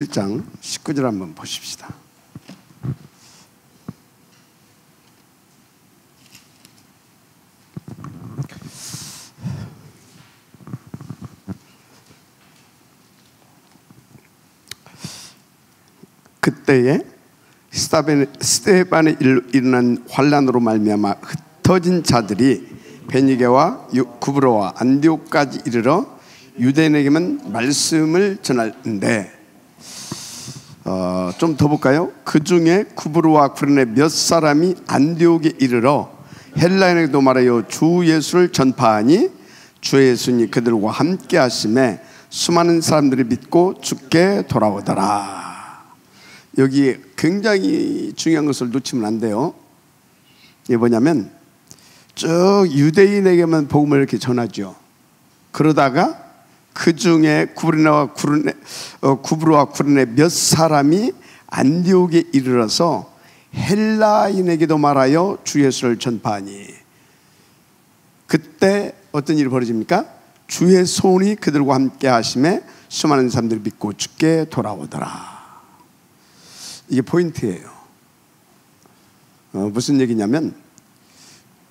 1장 19절 한번 보십시다. 그때에 스데반에 일어난 환난으로 말미암아 흩어진 자들이 베니게와 구브로와 안디옥까지 이르러 유대인에게만 말씀을 전하는데, 좀 더 볼까요? 그 중에 구브로와 구브로의 몇 사람이 안디옥에 이르러 헬라인에게도 말하여 주 예수를 전파하니 주 예수님이 그들과 함께 하심에 수많은 사람들이 믿고 주께 돌아오더라. 여기 굉장히 중요한 것을 놓치면 안 돼요. 이게 뭐냐면 쭉 유대인에게만 복음을 이렇게 전하죠. 그러다가 그 중에 구브로와 구브로의 몇 사람이 안디옥에 이르러서 헬라인에게도 말하여 주 예수를 전파하니, 그때 어떤 일이 벌어집니까? 주의 손이 그들과 함께 하심에 수많은 사람들이 믿고 주께 돌아오더라. 이게 포인트예요. 무슨 얘기냐면,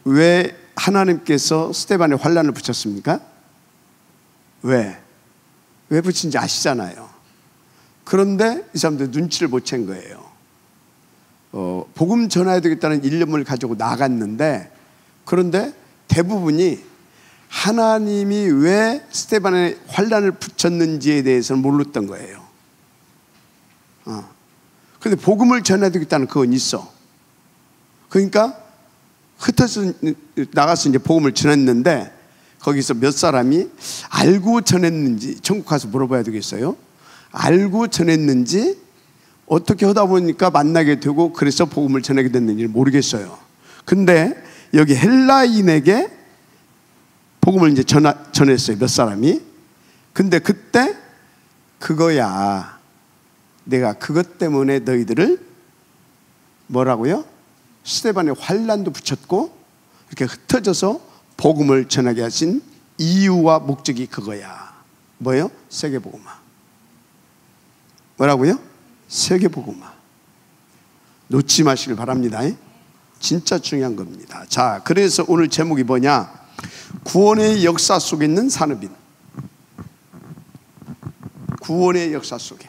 왜 하나님께서 스데반에 환난을 붙였습니까? 왜 붙인지 아시잖아요. 그런데 이 사람들 눈치를 못 챈 거예요. 복음 전해야 되겠다는 일념을 가지고 나갔는데, 그런데 대부분이 하나님이 왜 스데반에 환난을 붙였는지에 대해서는 몰랐던 거예요. 그런데 복음을 전해야 되겠다는 그건 있어. 그러니까 흩어져 나가서 이제 복음을 전했는데, 거기서 몇 사람이 알고 전했는지, 천국 가서 물어봐야 되겠어요? 알고 전했는지, 어떻게 하다 보니까 만나게 되고 그래서 복음을 전하게 됐는지 모르겠어요. 근데 여기 헬라인에게 복음을 이제 전했어요, 몇 사람이. 근데 그때 그거야, 내가 그것 때문에 너희들을 뭐라고요? 스데반에 환난도 붙였고 이렇게 흩어져서 복음을 전하게 하신 이유와 목적이 그거야. 뭐예요? 세계복음화. 뭐라고요? 세계복음화. 놓지 마시길 바랍니다. 진짜 중요한 겁니다. 자, 그래서 오늘 제목이 뭐냐? 구원의 역사 속에 있는 산업인. 구원의 역사 속에.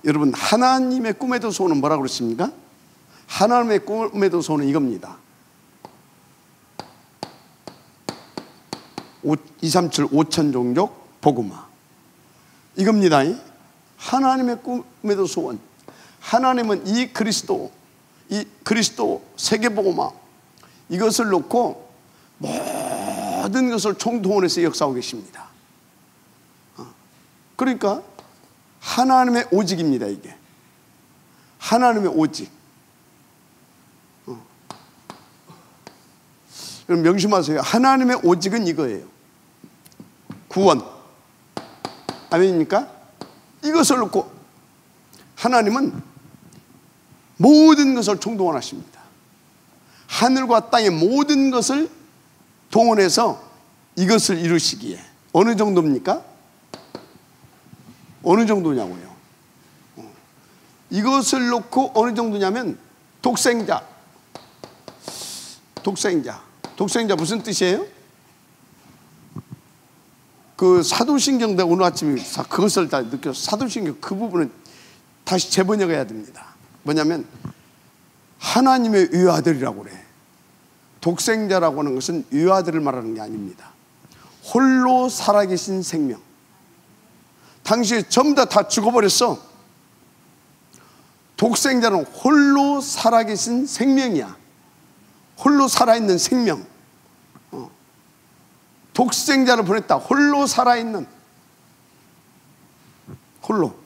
여러분, 하나님의 꿈에도 소는 뭐라고 그랬습니까? 하나님의 꿈에도 소는 이겁니다. 237 5천 종족 복음화. 이겁니다. 하나님의 꿈에도 소원. 하나님은 이 그리스도 세계복음화, 이것을 놓고 모든 것을 총동원해서 역사하고 계십니다. 그러니까 하나님의 오직입니다. 이게 하나님의 오직. 그럼 명심하세요. 하나님의 오직은 이거예요. 구원. 아멘입니까? 이것을 놓고 하나님은 모든 것을 총동원하십니다. 하늘과 땅의 모든 것을 동원해서 이것을 이루시기에 어느 정도입니까? 어느 정도냐고요. 이것을 놓고 어느 정도냐면 독생자 무슨 뜻이에요? 그 사도신경, 내가 오늘 아침에 그것을 다 느껴서 사도신경 그 부분은 다시 재번역해야 됩니다. 뭐냐면 하나님의 유아들이라고 그래. 독생자라고 하는 것은 유아들을 말하는 게 아닙니다. 홀로 살아계신 생명. 당시에 전부 다 죽어버렸어. 독생자는 홀로 살아계신 생명이야. 홀로 살아있는 생명. 독생자를 보냈다. 홀로 살아있는. 홀로.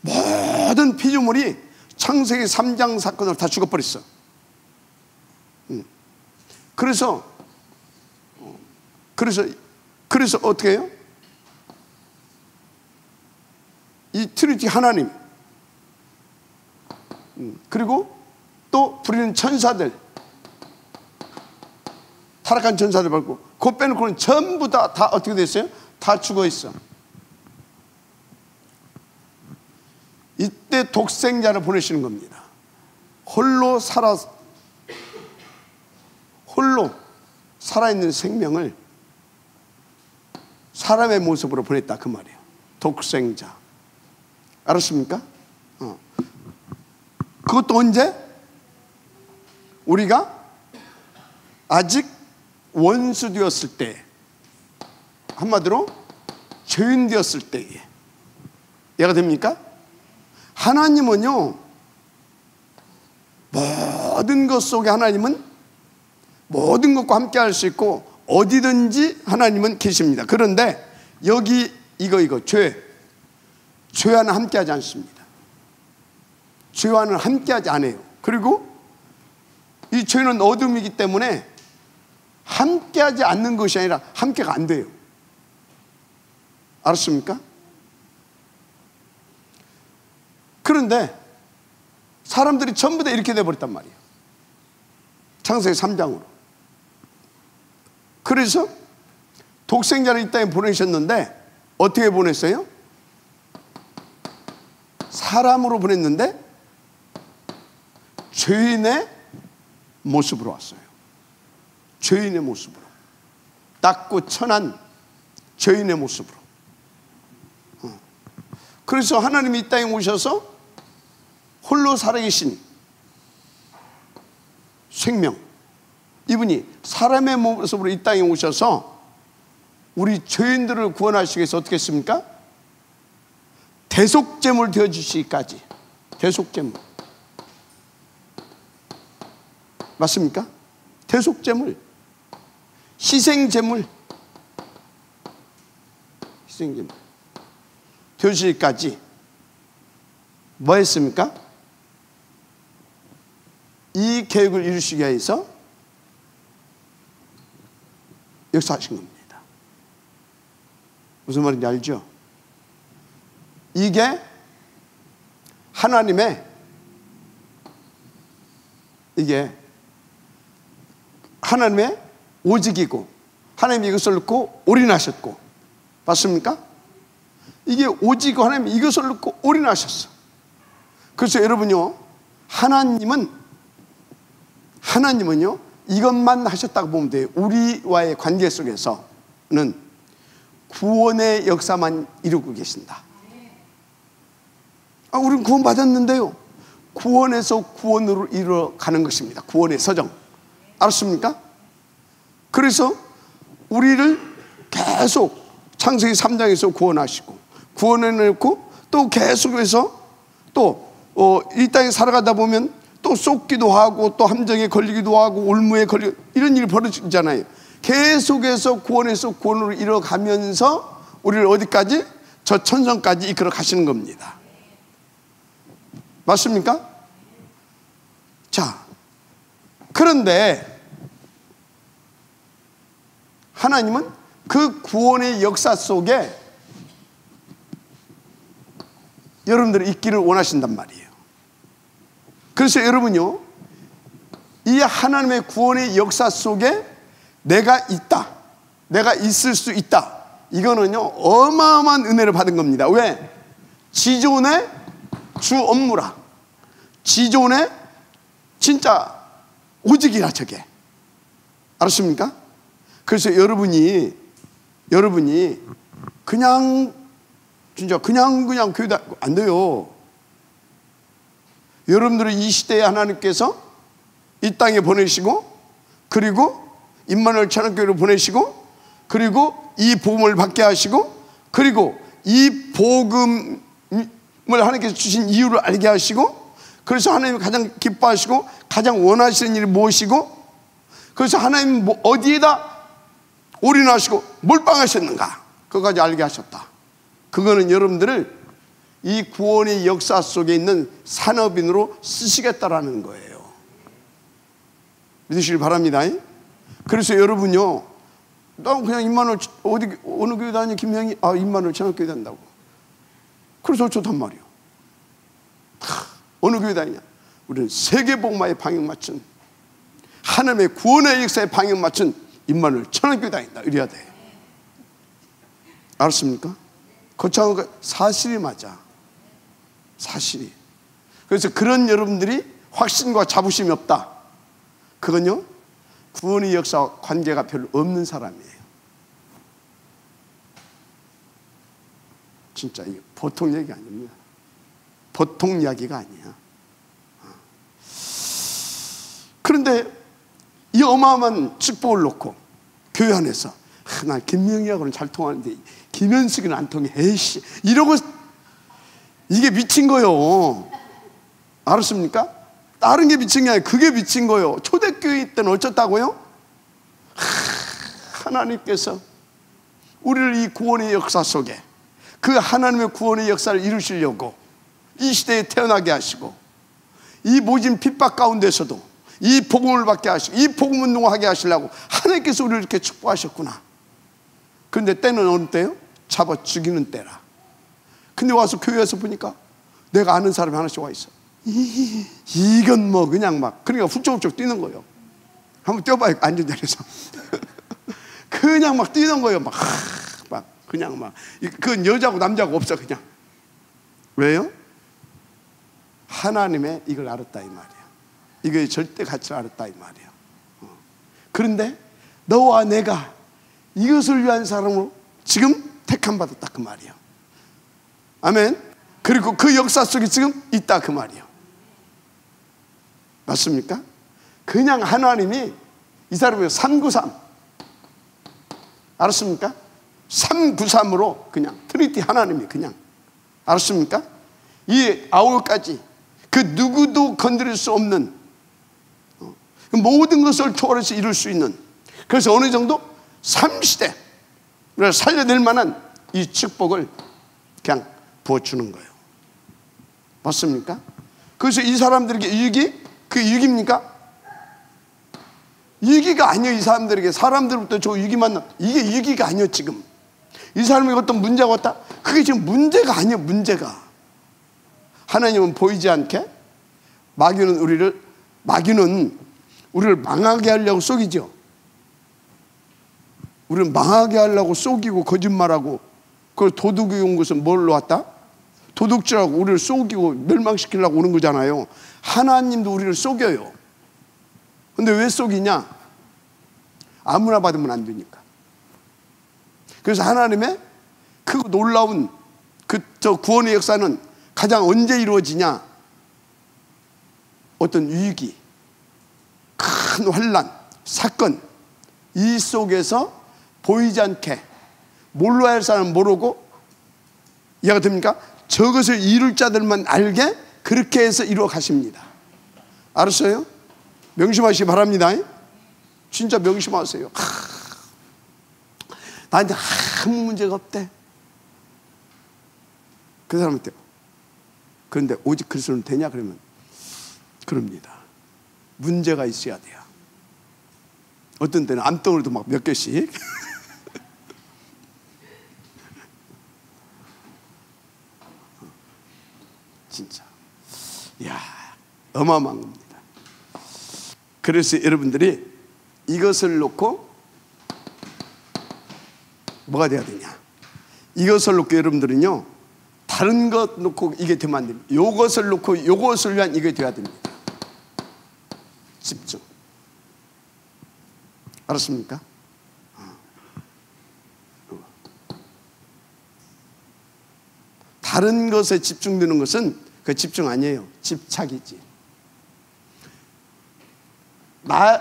모든 피조물이 창세기 3장 사건으로 다 죽어버렸어. 그래서 그래서 어떻게 해요? 이 트리니티 하나님, 그리고 또 부리는 천사들, 타락한 천사들 말고 그거 빼놓고는 전부 다 어떻게 됐어요? 다 죽어 있어. 이때 독생자를 보내시는 겁니다. 홀로 살아있는 생명을 사람의 모습으로 보냈다 그 말이에요. 독생자. 알았습니까? 그것도 언제? 우리가 아직 원수 되었을 때, 한마디로 죄인 되었을 때에. 이해가 됩니까? 하나님은요, 모든 것 속에 하나님은 모든 것과 함께 할 수 있고 어디든지 하나님은 계십니다. 그런데 여기 이거 죄와는 함께 하지 않습니다. 죄와는 함께 하지 않아요. 그리고 이 죄는 어둠이기 때문에 함께 하지 않는 것이 아니라 함께가 안 돼요. 알았습니까? 그런데 사람들이 전부 다 이렇게 돼버렸단 말이에요. 창세기 3장으로. 그래서 독생자를 이 땅에 보내셨는데 어떻게 보냈어요? 사람으로 보냈는데 죄인의 모습으로 왔어요. 죄인의 모습으로. 낮고 천한 죄인의 모습으로. 그래서 하나님이 이 땅에 오셔서 홀로 살아계신 생명, 이분이 사람의 모습으로 이 땅에 오셔서 우리 죄인들을 구원하시기 위해서 어떻게 했습니까? 대속제물 되어주시기까지. 대속제물. 맞습니까? 대속제물, 희생제물 되어주시기까지 뭐 했습니까? 이 계획을 이루시기 위해서 역사하신 겁니다. 무슨 말인지 알죠? 이게 하나님의 오직이고 하나님이 이것을 놓고 올인하셨고, 맞습니까? 이게 오직이고 하나님이 이것을 놓고 올인하셨어. 그래서 여러분요, 하나님은요 이것만 하셨다고 보면 돼요. 우리와의 관계 속에서는 구원의 역사만 이루고 계신다. 우리는 구원 받았는데요, 구원에서 구원으로 이루어가는 것입니다. 구원의 서정. 알았습니까? 그래서 우리를 계속 창세기 3장에서 구원하시고 구원해놓고 또 계속해서 또 이 땅에 살아가다 보면 또 쏟기도 하고 또 함정에 걸리기도 하고 올무에 걸리고 이런 일이 벌어지잖아요. 계속해서 구원에서 구원으로 이뤄가면서 우리를 어디까지? 저 천성까지 이끌어 가시는 겁니다. 맞습니까? 자, 그런데 하나님은 그 구원의 역사 속에 여러분들이 있기를 원하신단 말이에요. 그래서 여러분요, 이 하나님의 구원의 역사 속에 내가 있다, 내가 있을 수 있다, 이거는요 어마어마한 은혜를 받은 겁니다. 왜? 지존의 주 업무라. 지존의 진짜 오직이라 저게. 알았습니까? 그래서 여러분이 그냥 진짜 그냥 교회 안 돼요. 여러분들을 이 시대에 하나님께서 이 땅에 보내시고, 그리고 임마누엘 찬양교회로 보내시고, 그리고 이 복음을 받게 하시고, 그리고 이 복음을 하나님께서 주신 이유를 알게 하시고, 그래서 하나님이 가장 기뻐하시고 가장 원하시는 일을 무엇이고, 그래서 하나님 어디에다 올인하시고 몰빵하셨는가, 그것까지 알게 하셨다. 그거는 여러분들을 이 구원의 역사 속에 있는 산업인으로 쓰시겠다라는 거예요. 믿으시길 바랍니다. 그래서 여러분요, 난 그냥 임마누엘 어느 교회 다니 김형이 임마누엘 천안교회 다닌다고. 그래서 좋단 말이에요. 어느 교회 다니냐? 우리는 세계복음화에 방향 맞춘, 하나님의 구원의 역사에 방향 맞춘 임마누엘 천안교회 다닌다. 이래야 돼. 알았습니까? 거창한 거 사실이 맞아. 사실이. 그래서 그런 여러분들이 확신과 자부심이 없다. 그건요, 구원의 역사와 관계가 별로 없는 사람이에요. 진짜 이게 보통 얘기 아닙니다. 보통 이야기가 아니야. 그런데 이 어마어마한 축복을 놓고 교회 안에서 나 김명희하고는 잘 통하는데 김현숙이는 안 통해. 에이씨 이러고 이게 미친 거요. 알았습니까? 다른 게 미친 게 아니라 그게 미친 거요. 초대교회 때는 어쩌다고요? 하나님께서 우리를 이 구원의 역사 속에, 그 하나님의 구원의 역사를 이루시려고 이 시대에 태어나게 하시고, 이 모진 핍박 가운데서도 이 복음을 받게 하시고 이 복음 운동을 하게 하시려고 하나님께서 우리를 이렇게 축복하셨구나. 그런데 때는 어느 때요? 잡아 죽이는 때라. 근데 와서 교회에서 보니까 내가 아는 사람이 하나씩 와 있어. 이건 뭐 그냥 막, 그러니까 훌쩍훌쩍 뛰는 거예요. 한번 뛰어봐요. 앉은 자리에서. 그냥 막 뛰는 거예요. 막 그냥 막. 그건 여자고 남자고 없어. 그냥. 왜요? 하나님의 이걸 알았다 이 말이야. 이거의 절대 가치를 알았다 이 말이야. 그런데 너와 내가 이것을 위한 사람으로 지금 택함 받았다 그 말이야. 아멘. 그리고 그 역사 속에 지금 있다 그 말이야. 맞습니까? 그냥 하나님이 이 사람을 393, 알았습니까? 393으로 그냥 트리니티 하나님이 그냥, 알았습니까? 이 9가지 그 누구도 건드릴 수 없는 모든 것을 초월해서 이룰 수 있는, 그래서 어느 정도 3시대를 살려낼 만한 이 축복을 그냥 부어주는 거예요. 맞습니까? 그래서 이 사람들에게 유익이, 그게 유익입니까? 유익이가 아니에요. 이 사람들에게, 사람들부터 저 유익만 나, 이게 유익이가 아니에요. 지금 이 사람에게 어떤 문제가 왔다, 그게 지금 문제가 아니에요. 문제가. 하나님은 보이지 않게 마귀는 우리를 망하게 하려고 속이죠. 우리를 망하게 하려고 속이고 거짓말하고, 그걸 도둑이 온 것은 뭘로 왔다? 도둑질하고 우리를 속이고 멸망시키려고 오는 거잖아요. 하나님도 우리를 속여요. 근데 왜 속이냐? 아무나 받으면 안 되니까. 그래서 하나님의 그 놀라운 저 구원의 역사는 가장 언제 이루어지냐? 어떤 위기, 큰 환난, 사건, 이 속에서 보이지 않게, 몰라야 할 사람은 모르고, 이해가 됩니까? 저것을 이룰 자들만 알게 그렇게 해서 이루어 가십니다. 알았어요? 명심하시기 바랍니다. 진짜 명심하세요. 나한테 아무 문제가 없대. 그 사람한테. 그런데 오직 그리스도는 되냐? 그러면 그럽니다. 문제가 있어야 돼요. 어떤 때는 암덩어리도 막 몇 개씩. 진짜. 이야, 어마어마한 겁니다. 그래서 여러분들이 이것을 놓고 뭐가 돼야 되냐? 이것을 놓고 여러분들은요, 다른 것 놓고 이게 되면 안 됩니다. 이것을 놓고 이것을 위한 이게 돼야 됩니다. 집중. 알았습니까? 다른 것에 집중되는 것은 그 집중 아니에요. 집착이지.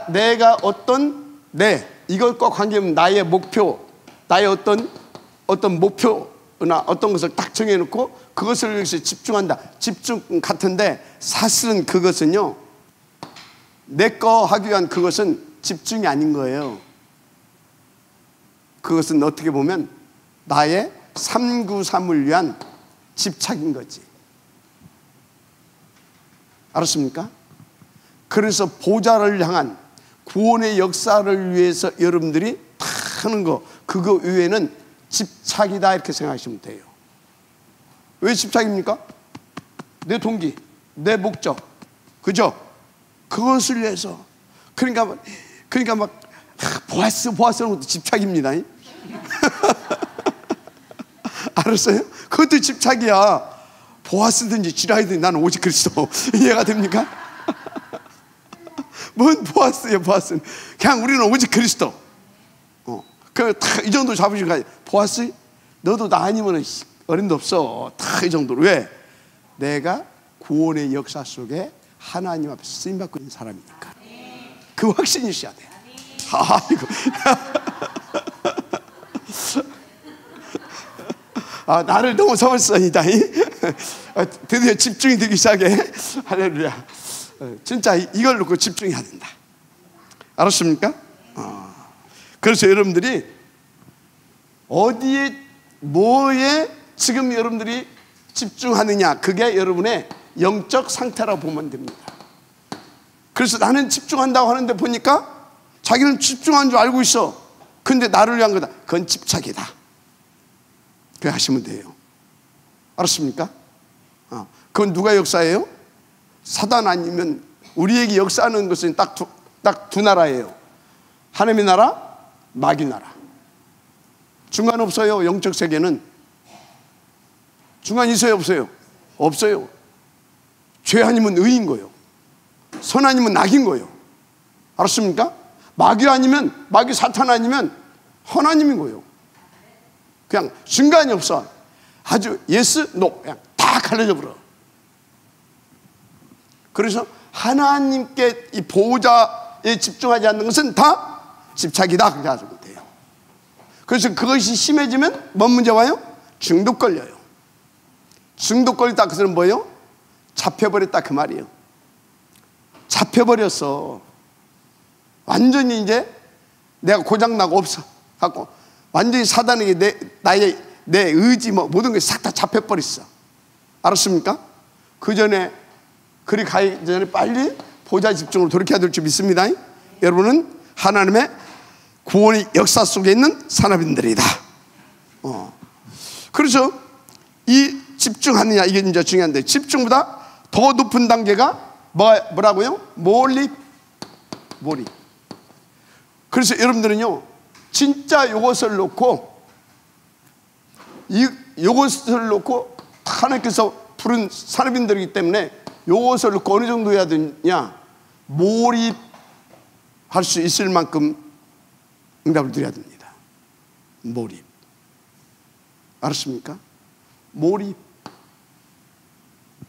내가 이것과 관계없는 나의 목표, 나의 어떤 목표나 어떤 것을 딱 정해놓고 그것을 위해서 집중한다. 집중 같은데 사실은 그것은요, 내 거 하기 위한 그것은 집중이 아닌 거예요. 그것은 어떻게 보면 나의 393을 위한 집착인 거지. 알았습니까? 그래서 보좌를 향한 구원의 역사를 위해서 여러분들이 다 하는 거, 그거 외에는 집착이다 이렇게 생각하시면 돼요. 왜 집착입니까? 내 동기, 내 목적, 그죠? 그것을 위해서. 그러니까 막 보아스는 것도 집착입니다. 알았어요? 그것도 집착이야. 보아스든지 지라이든지 나는 오직 그리스도. 이해가 됩니까? 뭔 보아스예요, 보아스는. 그냥 우리는 오직 그리스도. 이 정도 잡으신 거야. 보아스, 너도 나 아니면 어림도 없어. 다 이 정도로. 왜? 내가 구원의 역사 속에 하나님 앞에 쓰임받고 있는 사람이니까. 그 확신이 있어야 돼. 아이고. 나를 넘어서버렸습니다. 드디어 집중이 되기 시작해. 할렐루야. 진짜 이걸 놓고 집중해야 된다. 알았습니까? 그래서 여러분들이 어디에, 뭐에 지금 여러분들이 집중하느냐, 그게 여러분의 영적 상태라고 보면 됩니다. 그래서 나는 집중한다고 하는데 보니까 자기는 집중한 줄 알고 있어. 근데 나를 위한 거다. 그건 집착이다. 그렇게 하시면 돼요. 알았습니까? 그건 누가 역사예요? 사단 아니면 우리에게 역사하는 것은 딱 두 나라예요. 하나님의 나라, 마귀 나라. 중간 없어요. 영적 세계는 중간 있어요, 없어요? 없어요. 죄 아니면 의인 거예요. 선 아니면 낙인 거예요. 알았습니까? 마귀 아니면, 마귀 사탄 아니면 하나님인 거예요. 그냥 중간이 없어. 아주 예스, 노, 그냥 다 갈라져 버려. 그래서 하나님께 이 보호자에 집중하지 않는 것은 다 집착이다. 그렇게 하시면 돼요. 그래서 그것이 심해지면 뭔 문제 와요? 중독 걸려요. 중독 걸렸다. 그것은 뭐예요? 잡혀버렸다 그 말이에요. 잡혀버렸어. 완전히 이제 내가 고장나고 없어 갖고 완전히 사단에게 내 의지 모든 것이 싹 다 잡혀버렸어. 알았습니까? 그 전에 그리 가기 전에 빨리 보좌 집중으로 돌이켜야 될 줄 믿습니다. 여러분은 하나님의 구원의 역사 속에 있는 사람들이다. 그래서 이 집중하느냐, 이게 이제 중요한데, 집중보다 더 높은 단계가 뭐라고요? 몰입. 그래서 여러분들은요, 진짜 이것을 놓고 하나님께서 부른 사람들이기 때문에 이것을 놓고 어느 정도 해야 되냐, 몰입할 수 있을 만큼 응답을 드려야 됩니다. 몰입. 알았습니까? 몰입.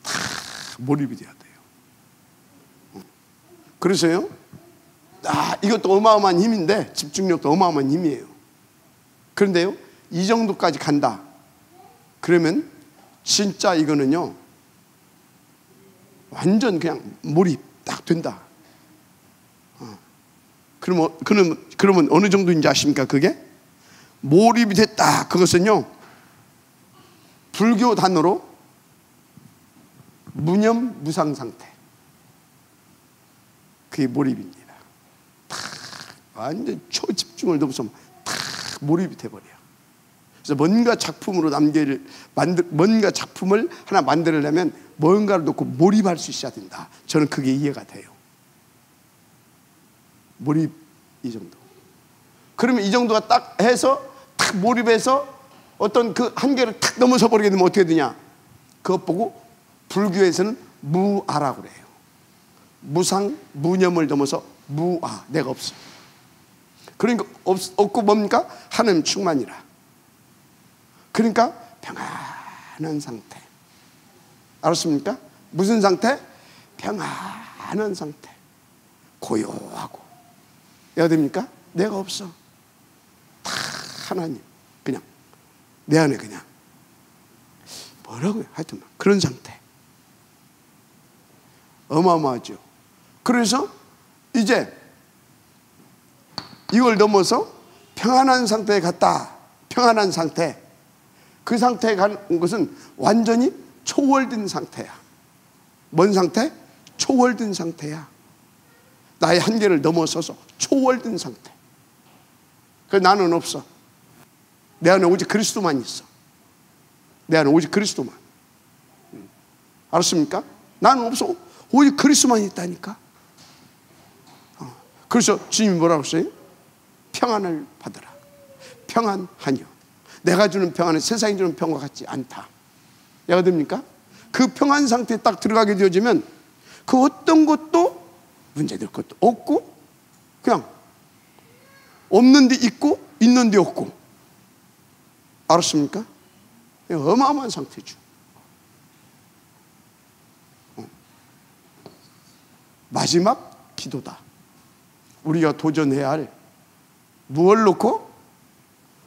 다 몰입이 돼야 돼요. 그래서요, 이것도 어마어마한 힘인데, 집중력도 어마어마한 힘이에요. 그런데요, 이 정도까지 간다 그러면 진짜 이거는요 완전 그냥 몰입 딱 된다. 그러면 어느 정도인지 아십니까? 그게 몰입이 됐다. 그것은요, 불교 단어로 무념무상 상태. 그게 몰입입니다. 탁 완전 초집중을 넘어서 탁 몰입이 돼버려. 그래서 뭔가 작품을 하나 만들려면 뭔가를 놓고 몰입할 수 있어야 된다. 저는 그게 이해가 돼요. 몰입 이 정도. 그러면 이 정도가 딱 해서 탁 몰입해서 어떤 그 한계를 탁 넘어서 버리게 되면 어떻게 되냐? 그것 보고 불교에서는 무아라고 그래요. 무상, 무념을 넘어서 무아, 내가 없어. 그러니까 없고 뭡니까? 하나님 충만이라. 그러니까 평안한 상태. 알았습니까? 무슨 상태? 평안한 상태. 고요하고. 해야 됩니까? 내가 없어. 다 하나님. 그냥 내 안에 그냥 뭐라고요? 하여튼 그런 상태. 어마어마하죠. 그래서 이제 이걸 넘어서 평안한 상태에 갔다. 평안한 상태. 그 상태에 간 것은 완전히 초월된 상태야. 뭔 상태? 초월된 상태야. 나의 한계를 넘어서서 초월된 상태. 그래서 나는 없어. 내 안에 오직 그리스도만 있어. 내 안에 오직 그리스도만. 알았습니까? 나는 없어. 오직 그리스도만 있다니까. 그래서 주님이 뭐라고 했어요? 평안을 받으라. 평안하뇨. 내가 주는 평안은 세상이 주는 평안과 같지 않다. 얘가 됩니까? 그 평안 상태에 딱 들어가게 되어지면 그 어떤 것도 문제될 것도 없고, 그냥 없는 데 있고 있는 데 없고. 알았습니까? 어마어마한 상태죠. 마지막 기도다. 우리가 도전해야 할, 무엇을 놓고?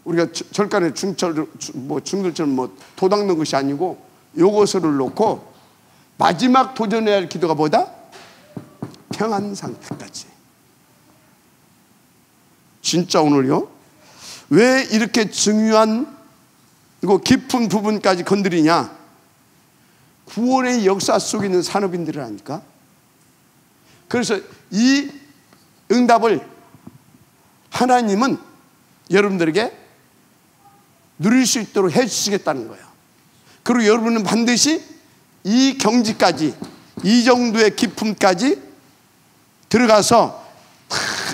우리가 절간에 중들처럼 도닦는 것이 아니고 요것을 놓고 마지막 도전해야 할 기도가 뭐다? 평안 상태까지. 진짜 오늘요, 왜 이렇게 중요한 깊은 부분까지 건드리냐? 구원의 역사 속에 있는 산업인들이라니까. 그래서 이 응답을 하나님은 여러분들에게 누릴 수 있도록 해주시겠다는 거예요. 그리고 여러분은 반드시 이 경지까지, 이 정도의 깊음까지 들어가서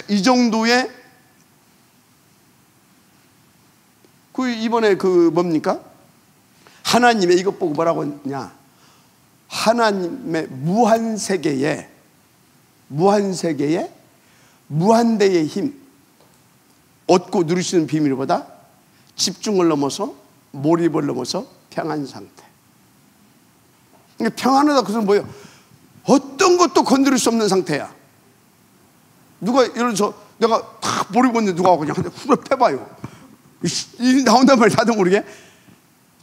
이 정도의 이번에 뭡니까? 하나님의 이것 보고 뭐라고 했냐? 하나님의 무한세계에 무한대의 힘 얻고 누리시는 비밀보다 집중을 넘어서 몰입을 넘어서 평안 상태. 평안하다 그것은 뭐예요? 어떤 것도 건드릴 수 없는 상태야. 누가 예를 들어서 내가 다 몰입을 했는데 누가 그냥 후벼 패봐요. 이 나온단 말이야. 나도 모르게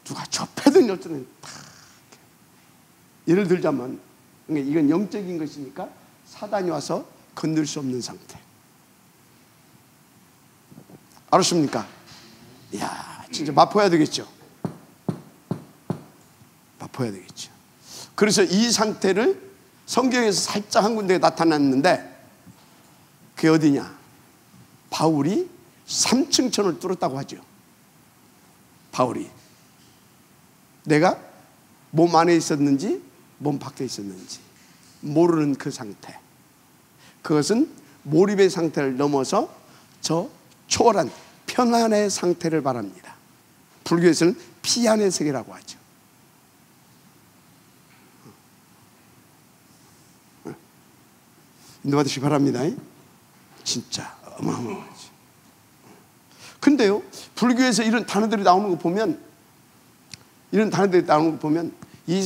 누가 저 패든 어쩌든 다. 예를 들자면 이건 영적인 것이니까 사단이 와서 건들 수 없는 상태. 알았습니까? 이야, 진짜 맛보야 되겠죠. 맛보야 되겠죠. 그래서 이 상태를 성경에서 살짝 한 군데에 나타났는데 그게 어디냐? 바울이 3층 천을 뚫었다고 하죠. 바울이 내가 몸 안에 있었는지 몸 밖에 있었는지 모르는 그 상태, 그것은 몰입의 상태를 넘어서 저 초월한 평안의 상태를 말합니다. 불교에서는 피안의 세계라고 하죠. 인도받으시기 바랍니다. 진짜 어마어마하지. 근데요, 불교에서 이런 단어들이 나오는 거 보면, 이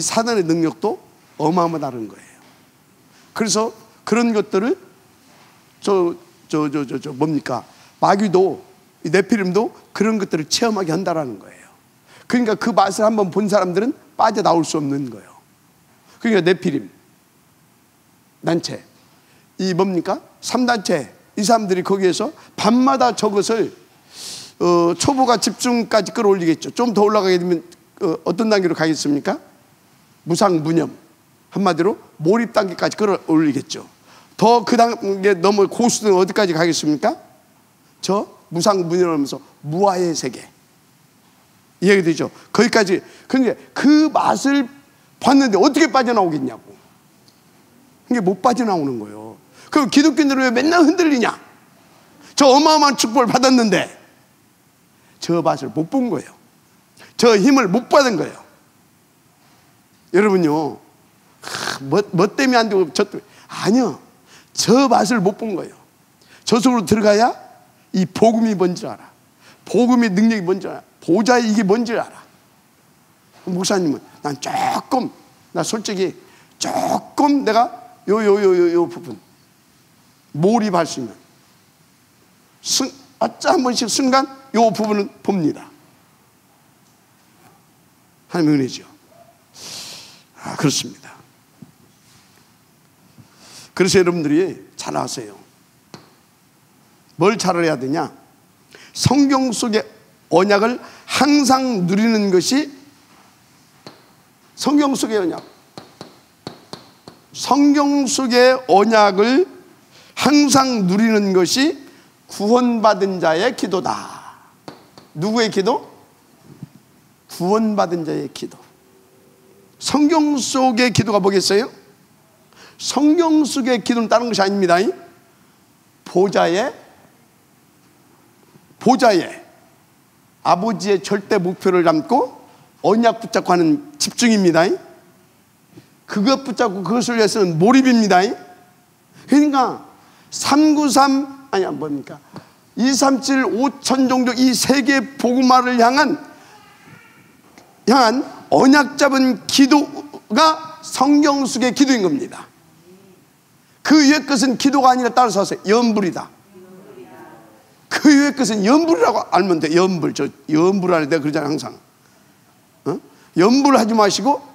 사단의 능력도 어마어마하다는 거예요. 그래서 그런 것들을 뭡니까? 마귀도, 이 네피림도 그런 것들을 체험하게 한다라는 거예요. 그러니까 그 맛을 한번 본 사람들은 빠져나올 수 없는 거예요. 그러니까 네피림 단체, 이 뭡니까? 3단체, 이 사람들이 거기에서 밤마다 저것을 초보가 집중까지 끌어올리겠죠. 좀 더 올라가게 되면 어떤 단계로 가겠습니까? 무상무념, 한마디로 몰입 단계까지 끌어올리겠죠. 더 그 단계 넘어 고수는 어디까지 가겠습니까? 저 무상무념하면서 무아의 세계, 이해되죠? 거기까지. 그런데 그 맛을 봤는데 어떻게 빠져나오겠냐고. 이게 못 빠져나오는 거예요. 그럼 기독교인들은 왜 맨날 흔들리냐? 저 어마어마한 축복을 받았는데 저 맛을 못 본 거예요. 저 힘을 못 받은 거예요. 여러분요, 뭐 때문에 안 되고 아니요, 저 맛을 못 본 거예요. 저 속으로 들어가야 이 복음이 뭔지 알아. 복음의 능력이 뭔지 알아. 보좌의 이게 뭔지 알아. 목사님은 나 솔직히 조금 내가 요 부분 몰입할 수 있는 어쩌 한 번씩 순간 요 부분을 봅니다. 하나님의 은혜죠. 그렇습니다. 그래서 여러분들이 잘 아세요. 뭘 잘 알아야 되냐? 성경 속의 언약을 항상 누리는 것이, 성경 속의 언약을 항상 누리는 것이 구원받은 자의 기도다. 누구의 기도? 구원받은 자의 기도. 성경 속의 기도가 뭐겠어요? 성경 속의 기도는 다른 것이 아닙니다. 보좌에 아버지의 절대 목표를 담고 언약 붙잡고 하는 집중입니다. 그것 붙잡고 그것을 위해서는 몰입입니다. 그러니까 393 아니야 뭡니까? 237 5천종족 이 세 개의 복음화를 향한 언약 잡은 기도가 성경 속의 기도인 겁니다. 그 위의 것은 기도가 아니라 따라서 하세요. 연불이다. 그 위의 것은 연불이라고 알면 돼. 연불. 저 연불할 때 그러잖아요 항상. 연불하지 마시고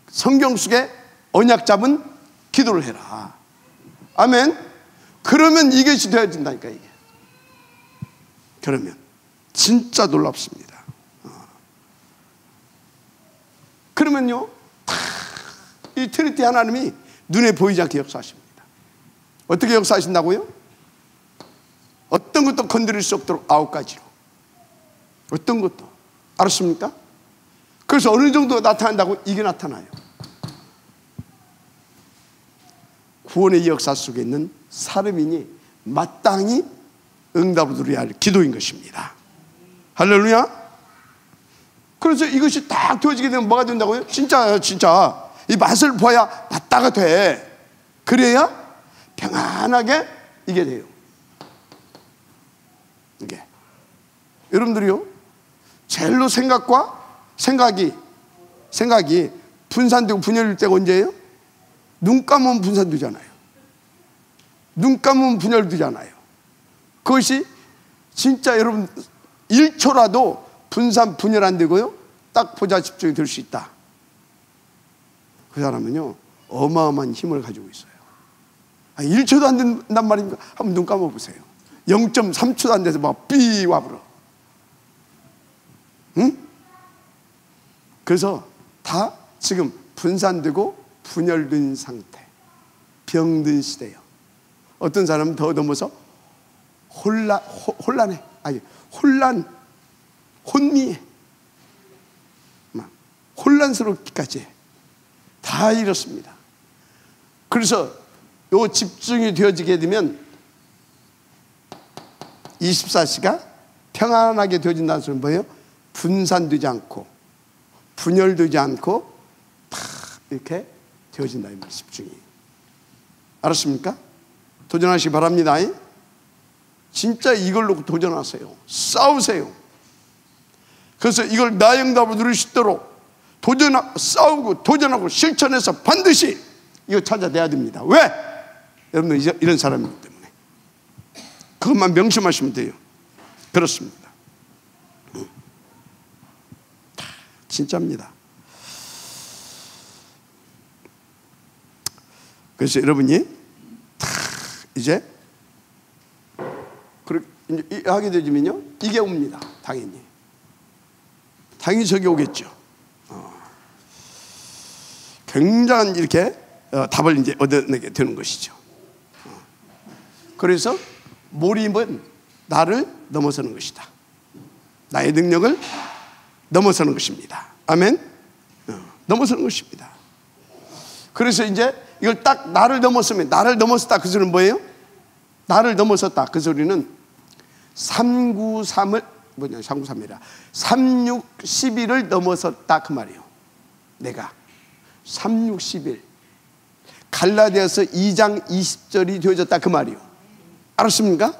성경 속에 언약 잡은 기도를 해라. 아멘. 그러면 이것이 되어진다니까 이게. 그러면 진짜 놀랍습니다. 그러면요 이 트리티 하나님이 눈에 보이지 않게 역사하십니다. 어떻게 역사하신다고요? 어떤 것도 건드릴 수 없도록 9가지로. 어떤 것도. 알았습니까? 그래서 어느 정도 나타난다고? 이게 나타나요. 구원의 역사 속에 있는 사람이니 마땅히 응답을 드려야 할 기도인 것입니다. 할렐루야. 그래서 이것이 딱 되어지게 되면 뭐가 된다고요? 진짜 이 맛을 보아야 맞다가 돼. 그래야 평안하게 이게 돼요. 이게 여러분들이요 제일로 생각이 분산되고 분열될 때가 언제예요? 눈 감으면 분산되잖아요. 눈 감으면 분열되잖아요. 그것이 진짜 여러분 1초라도 분열 안 되고요 딱 보좌 집중이 될 수 있다. 그 사람은요 어마어마한 힘을 가지고 있어요. 1초도 안 된단 말입니까? 한번 눈 감아보세요. 0.3초도 안 돼서 막 삐 와버려. 응? 그래서 다 지금 분산되고 분열된 상태, 병든 시대예요. 어떤 사람은 더 넘어서 혼미해. 혼란스럽기까지 해. 다 이렇습니다. 그래서 요 집중이 되어지게 되면 24시가 평안하게 되어진다는 소리는 뭐예요? 분산되지 않고 분열되지 않고 다 이렇게 되어진다 이 말. 집중이. 알았습니까? 도전하시기 바랍니다. 진짜 이걸로 도전하세요. 싸우세요. 그래서 이걸 나의 응답을 누릴 수 있도록 싸우고 도전하고 실천해서 반드시 이거 찾아내야 됩니다. 왜? 여러분들 이런 사람이기 때문에. 그것만 명심하시면 돼요. 그렇습니다. 진짜입니다. 그래서 여러분이 이제 그렇게 하게 되면요 이게 옵니다. 당연히 저기 오겠죠. 굉장한 이렇게 답을 이제 얻어내게 되는 것이죠. 그래서 몰입은 나를 넘어서는 것이다. 나의 능력을 넘어서는 것입니다. 아멘. 넘어서는 것입니다. 그래서 이제 이걸 딱 나를 넘었으면 나를 넘었다 그 소리는 뭐예요? 나를 넘어섰다 그 소리는 393을 393이라 3611을 넘어섰다 그 말이에요. 내가 3611 갈라디아서 2장 20절이 되어졌다 그 말이에요. 알았습니까?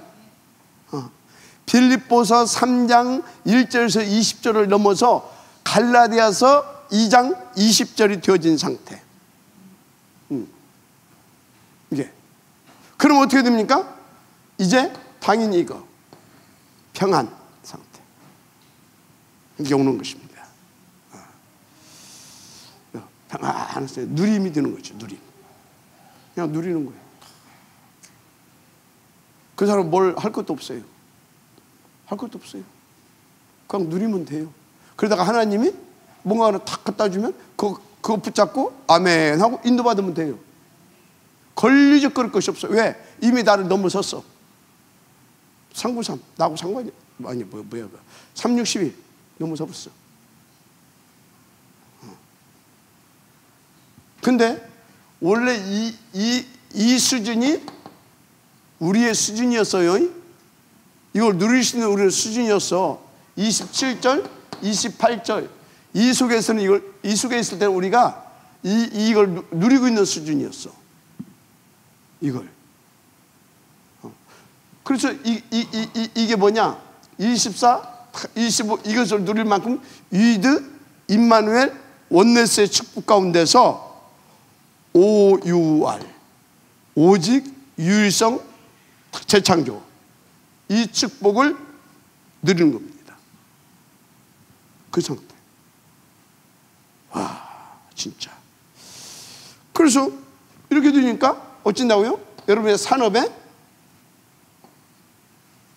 빌립보서 3장 1절에서 20절을 넘어서 갈라디아서 2장 20절이 되어진 상태. 이게 그럼 어떻게 됩니까? 이제 당연히 이거 평안 상태 이게 오는 것입니다. 평안했어요. 누림이 되는 거죠. 누림. 그냥 누리는 거예요. 그 사람 뭘 할 것도 없어요. 할 것도 없어요. 그냥 누리면 돼요. 그러다가 하나님이 뭔가 하나 탁 갖다 주면 그거 붙잡고 아멘 하고 인도받으면 돼요. 걸리적거릴 것이 없어. 왜? 이미 나를 넘어섰어. 393 나하고 상관이 아니 뭐야 361 넘어서 봤어. 근데 원래 이 수준이 우리의 수준이었어요. 이걸 누릴 수 있는 우리의 수준이었어. 27절, 28절 이 속에서는 이 속에 있을 때는 우리가 이걸 누리고 있는 수준이었어. 이걸. 그래서 이게 뭐냐? 24, 25 이것을 누릴 만큼 위드 임마누엘 원네스의 축복 가운데서 OUR 오직 유일성 재창조 이 축복을 누리는 겁니다. 그 상태. 와 진짜. 그래서 이렇게 되니까 어쩐다고요? 여러분의 산업에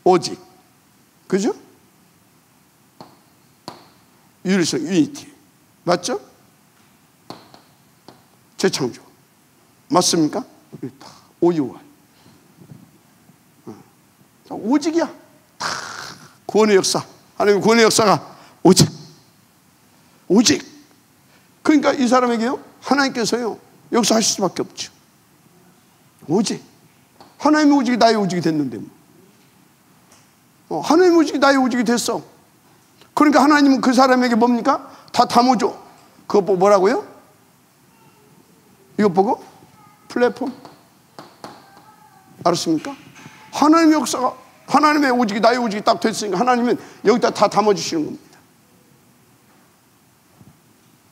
오직 그죠? 유일성 유니티 맞죠? 재창조 맞습니까? OUR 오직이야. 다 구원의 역사. 하나님의 구원의 역사가 오직. 그러니까 이 사람에게요 하나님께서요 역사하실 수밖에 없죠. 오직. 하나님의 오직이 나의 오직이 됐는데 하나님의 오직이 나의 오직이 됐어. 그러니까 하나님은 그 사람에게 뭡니까? 다 담아줘. 그거 보고 뭐라고요? 이거 보고 플랫폼. 알았습니까? 하나님의 역사가 하나님의 오직이 나의 오직이 딱 됐으니까 하나님은 여기다 다 담아주시는 겁니다.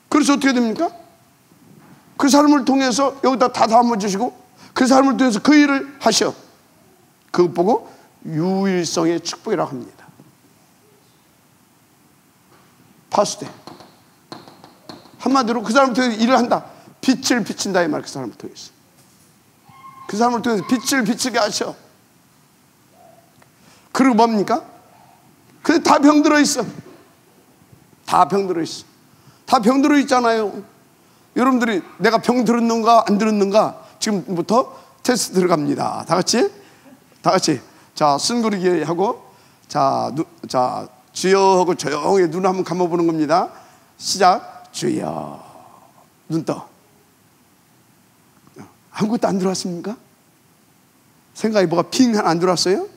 그래서 어떻게 됩니까? 그 사람을 통해서 여기다 다 담아주시고 그 사람을 통해서 그 일을 하셔. 그거 보고 유일성의 축복이라고 합니다. 파수대. 한마디로 그 사람을 통해서 일을 한다. 빛을 비친다 이 말. 그 사람을 통해서. 그 사람을 통해서 빛을 비치게 하셔. 그리고 뭡니까? 그게 다 병들어 있어. 다 병들어 있어. 다 병들어 있잖아요. 여러분들이 내가 병 들었는가 안 들었는가 지금부터 테스트 들어갑니다. 다 같이 자 쓴구르기 하고 자 주여 하고 조용히 눈 한번 감아보는 겁니다. 시작. 주여. 눈 떠. 아무것도 안 들어왔습니까? 생각이 뭐가 핑 하나 안 들어왔어요?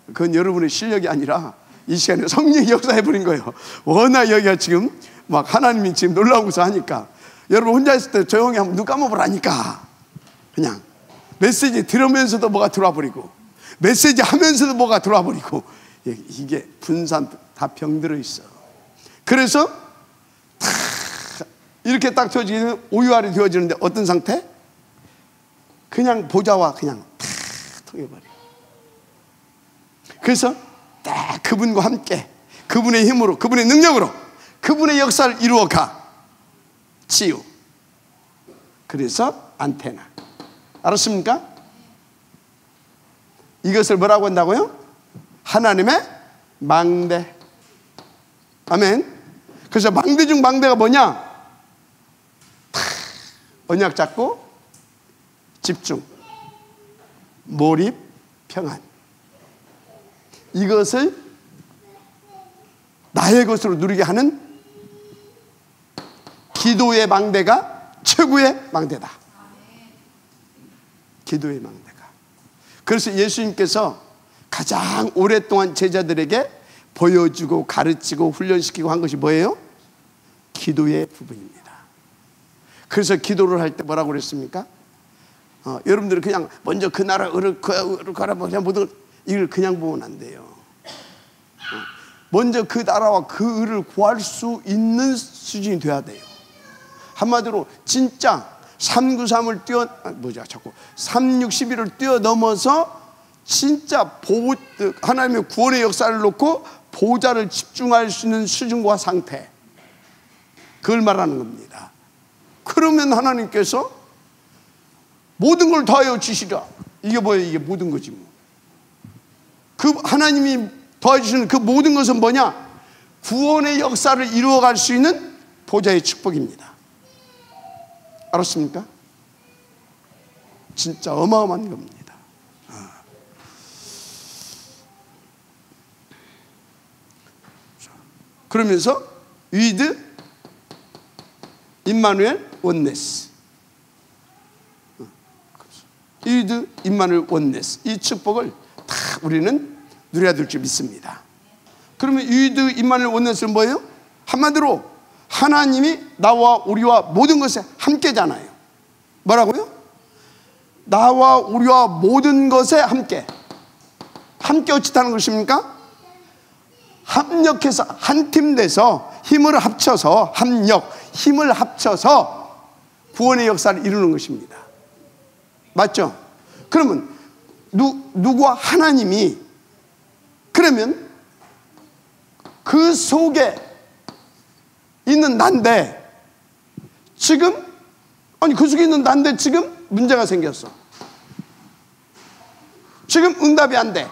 그건 여러분의 실력이 아니라 이 시간에 성령이 역사해버린 거예요. 워낙 여기가 지금 막 하나님이 지금 놀라운 것을 하니까 여러분 혼자 있을 때 조용히 한번 눈 감아보라니까. 그냥 메시지 들으면서도 뭐가 들어와 버리고 메시지 하면서도 뭐가 들어와 버리고 이게 분산 다 병들어 있어. 그래서 다 이렇게 딱 되어지는 오유알이 되어지는데 어떤 상태? 그냥 보좌와 그냥 다 통해버려. 그래서 딱 그분과 함께 그분의 힘으로 그분의 능력으로 그분의 역사를 이루어가. 치유. 그래서 안테나. 알았습니까? 이것을 뭐라고 한다고요? 하나님의 망대. 아멘. 그래서 망대 중 망대가 뭐냐? 언약 잡고 집중, 몰입, 평안. 이것을 나의 것으로 누리게 하는 기도의 망대가 최고의 망대다. 기도의 망대가. 그래서 예수님께서 가장 오랫동안 제자들에게 보여주고 가르치고 훈련시키고 한 것이 뭐예요? 기도의 부분입니다. 그래서 기도를 할 때 뭐라고 그랬습니까? 여러분들은 그냥 먼저 그 나라를 가라 그냥 모든 이걸 그냥 보면 안 돼요. 먼저 그 나라와 그 의를 구할 수 있는 수준이 돼야 돼요. 한마디로 진짜 393을 자꾸 361을 뛰어넘어서 진짜 하나님의 구원의 역사를 놓고 보좌를 집중할 수 있는 수준과 상태, 그걸 말하는 겁니다. 그러면 하나님께서 모든 걸 더하여 주시라. 이게 뭐예요? 이게 모든 거지 뭐. 그 하나님이 더해 주시는 그 모든 것은 뭐냐? 구원의 역사를 이루어갈 수 있는 보좌의 축복입니다. 알았습니까? 진짜 어마어마한 겁니다. 그러면서 with 임마누엘 원네스, with 임마누엘 원네스, 이 축복을 다 우리는 누려야 될 줄 믿습니다. 그러면 with 임마누엘 원네스는 뭐예요? 한마디로 하나님이 나와 우리와 모든 것에 함께잖아요. 뭐라고요? 나와 우리와 모든 것에 함께. 함께 어찌하는 것입니까? 합력해서 한 팀 돼서 힘을 합쳐서, 힘을 합쳐서 구원의 역사를 이루는 것입니다. 맞죠? 그러면 누구와? 하나님이. 그러면 그 속에 있는 난데 지금, 그 속에 있는 난데 지금 문제가 생겼어. 지금 응답이 안 돼.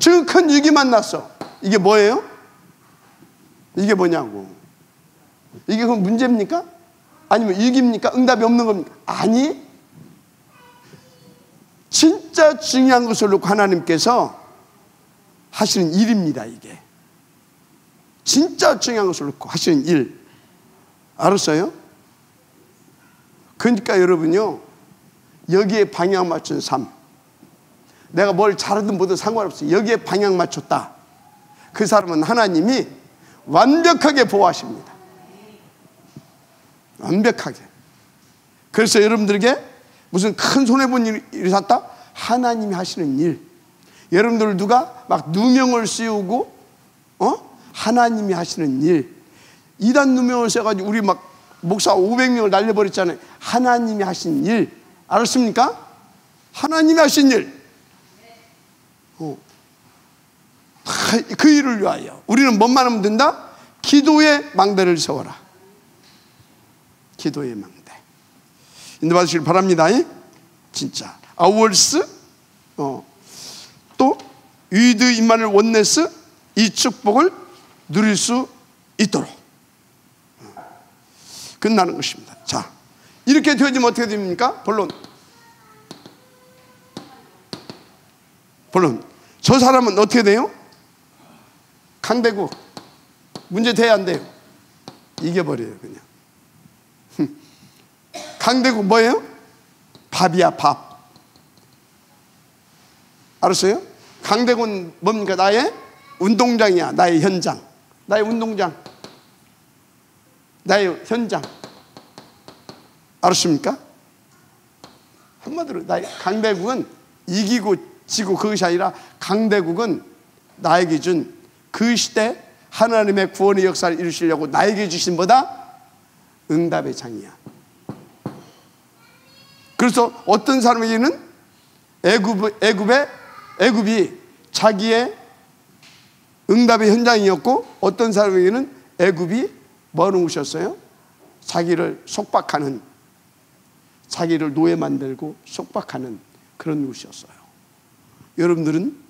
지금 큰 위기 만났어. 이게 뭐예요? 이게 뭐냐고. 이게 그럼 문제입니까? 아니면 위기입니까? 응답이 없는 겁니까? 아니, 진짜 중요한 것을 놓고 하나님께서 하시는 일입니다. 이게 진짜 중요한 것을 놓고 하시는 일. 알았어요? 그러니까 여러분요, 여기에 방향 맞춘 삶, 내가 뭘 잘하든 뭐든 상관없어요. 여기에 방향 맞췄다, 그 사람은 하나님이 완벽하게 보호하십니다. 완벽하게. 그래서 여러분들에게 무슨 큰 손해본 일이 있었다? 하나님이 하시는 일. 여러분들 누가 막 누명을 씌우고 하나님이 하시는 일. 이단 누명을 써가지고 우리 막 목사 500명을 날려버렸잖아요. 하나님이 하신 일. 알았습니까? 하나님이 하신 일. 그 일을 위하여 우리는 뭐만 하면 된다? 기도의 망대를 세워라. 기도의 망대. 인도받으시길 바랍니다. 진짜 아월스, 또 위드 임마누엘 원네스, 이 축복을 누릴 수 있도록 끝나는 것입니다. 자, 이렇게 되어지면 어떻게 됩니까? 본론, 저 사람은 어떻게 돼요? 강대국. 문제 돼야 안 돼요? 이겨버려요 그냥. 강대국 뭐예요? 밥이야, 밥. 알았어요? 강대국은 뭡니까? 나의 운동장이야. 나의 현장, 나의 운동장, 나의 현장. 알았습니까? 한마디로 나의 강대국은 이기고 지고 그것이 아니라, 강대국은 나에게 준 그 시대 하나님의 구원의 역사를 이루시려고 나에게 주신 뭐다? 응답의 장이야. 그래서 어떤 사람에게는 애굽이 자기의 응답의 현장이었고, 어떤 사람에게는 애굽이 뭐 하는 곳이었어요? 자기를 속박하는, 자기를 노예 만들고 속박하는 그런 곳이었어요. 여러분들은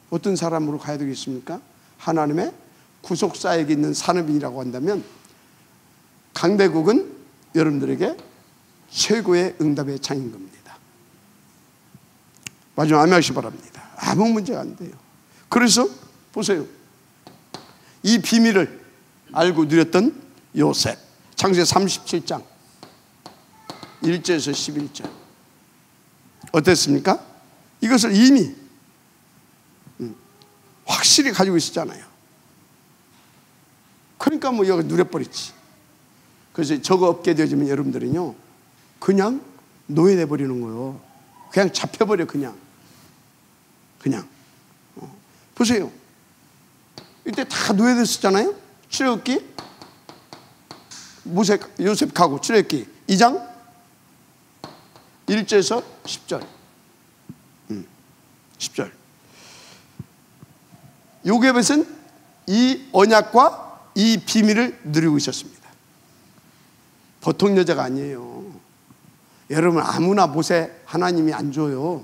어떤 사람으로 가야 되겠습니까? 하나님의 구속사에게 있는 산업인이라고 한다면, 강대국은 여러분들에게 최고의 응답의 장인 겁니다. 마지막 아멘하시기 바랍니다. 아무 문제가 안 돼요. 그래서 보세요, 이 비밀을 알고 누렸던 요셉, 창세기 37장 1절에서 11절 어땠습니까? 이것을 이미 확실히 가지고 있었잖아요. 그러니까 뭐 여기 누려버렸지. 그래서 저거 없게 되어지면 여러분들은요, 그냥 노예돼 버리는 거예요. 그냥 잡혀버려. 그냥 보세요, 이때 다 노예됐었잖아요. 출애굽기, 요셉 가고 출애굽기 2장 1절에서 10절. 10절. 요셉은 이 언약과 이 비밀을 누리고 있었습니다. 보통 여자가 아니에요. 여러분, 아무나 모세 하나님이 안 줘요.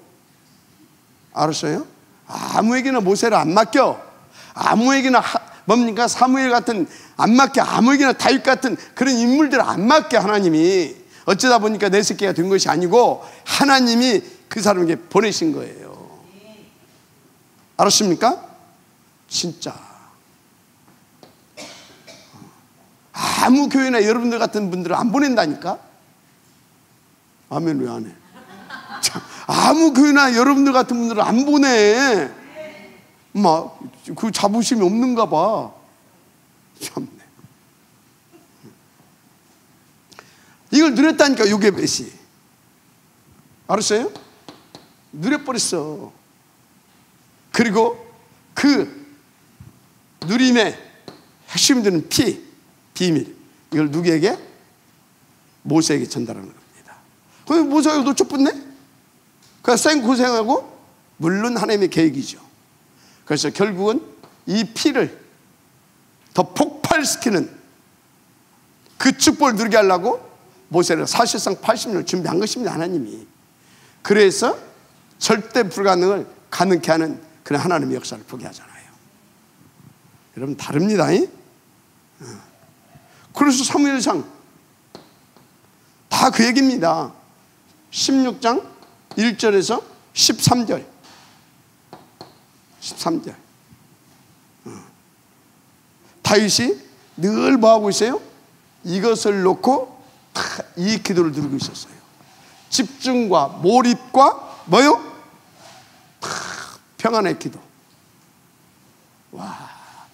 알았어요? 아무에게나 모세를 안 맡겨. 아무에게나 뭡니까? 사무엘 같은 안 맡겨. 아무에게나 다윗 같은 그런 인물들을 안 맡겨. 하나님이 어쩌다 보니까 내 새끼가 된 것이 아니고 하나님이 그 사람에게 보내신 거예요. 알았습니까? 진짜 아무 교회나 여러분들 같은 분들은 안 보낸다니까. 아멘. 왜 안 해? 참, 아무 교회나 여러분들 같은 분들은 안 보내. 막 그 자부심이 없는가 봐. 참네. 이걸 누렸다니까. 요게벳이. 알았어요? 누려버렸어. 그리고 그 누림의 핵심이 되는 비밀, 이걸 누구에게? 모세에게 전달하는 겁니다. 그럼 모세가 놓쳐붙네? 그래서 생고생하고, 물론 하나님의 계획이죠. 그래서 결국은 이 피를 더 폭발시키는 그 축복을 누리게 하려고 모세를 사실상 80년을 준비한 것입니다. 하나님이. 그래서 절대 불가능을 가능케 하는 그런 하나님의 역사를 보게 하잖아요. 여러분 다릅니다. 그래서 사무엘상 다 그 얘기입니다. 16장 1절에서 13절. 다윗이 늘 뭐하고 있어요? 이것을 놓고 이 기도를 누리고 있었어요. 집중과 몰입과 뭐요? 평안의 기도. 와,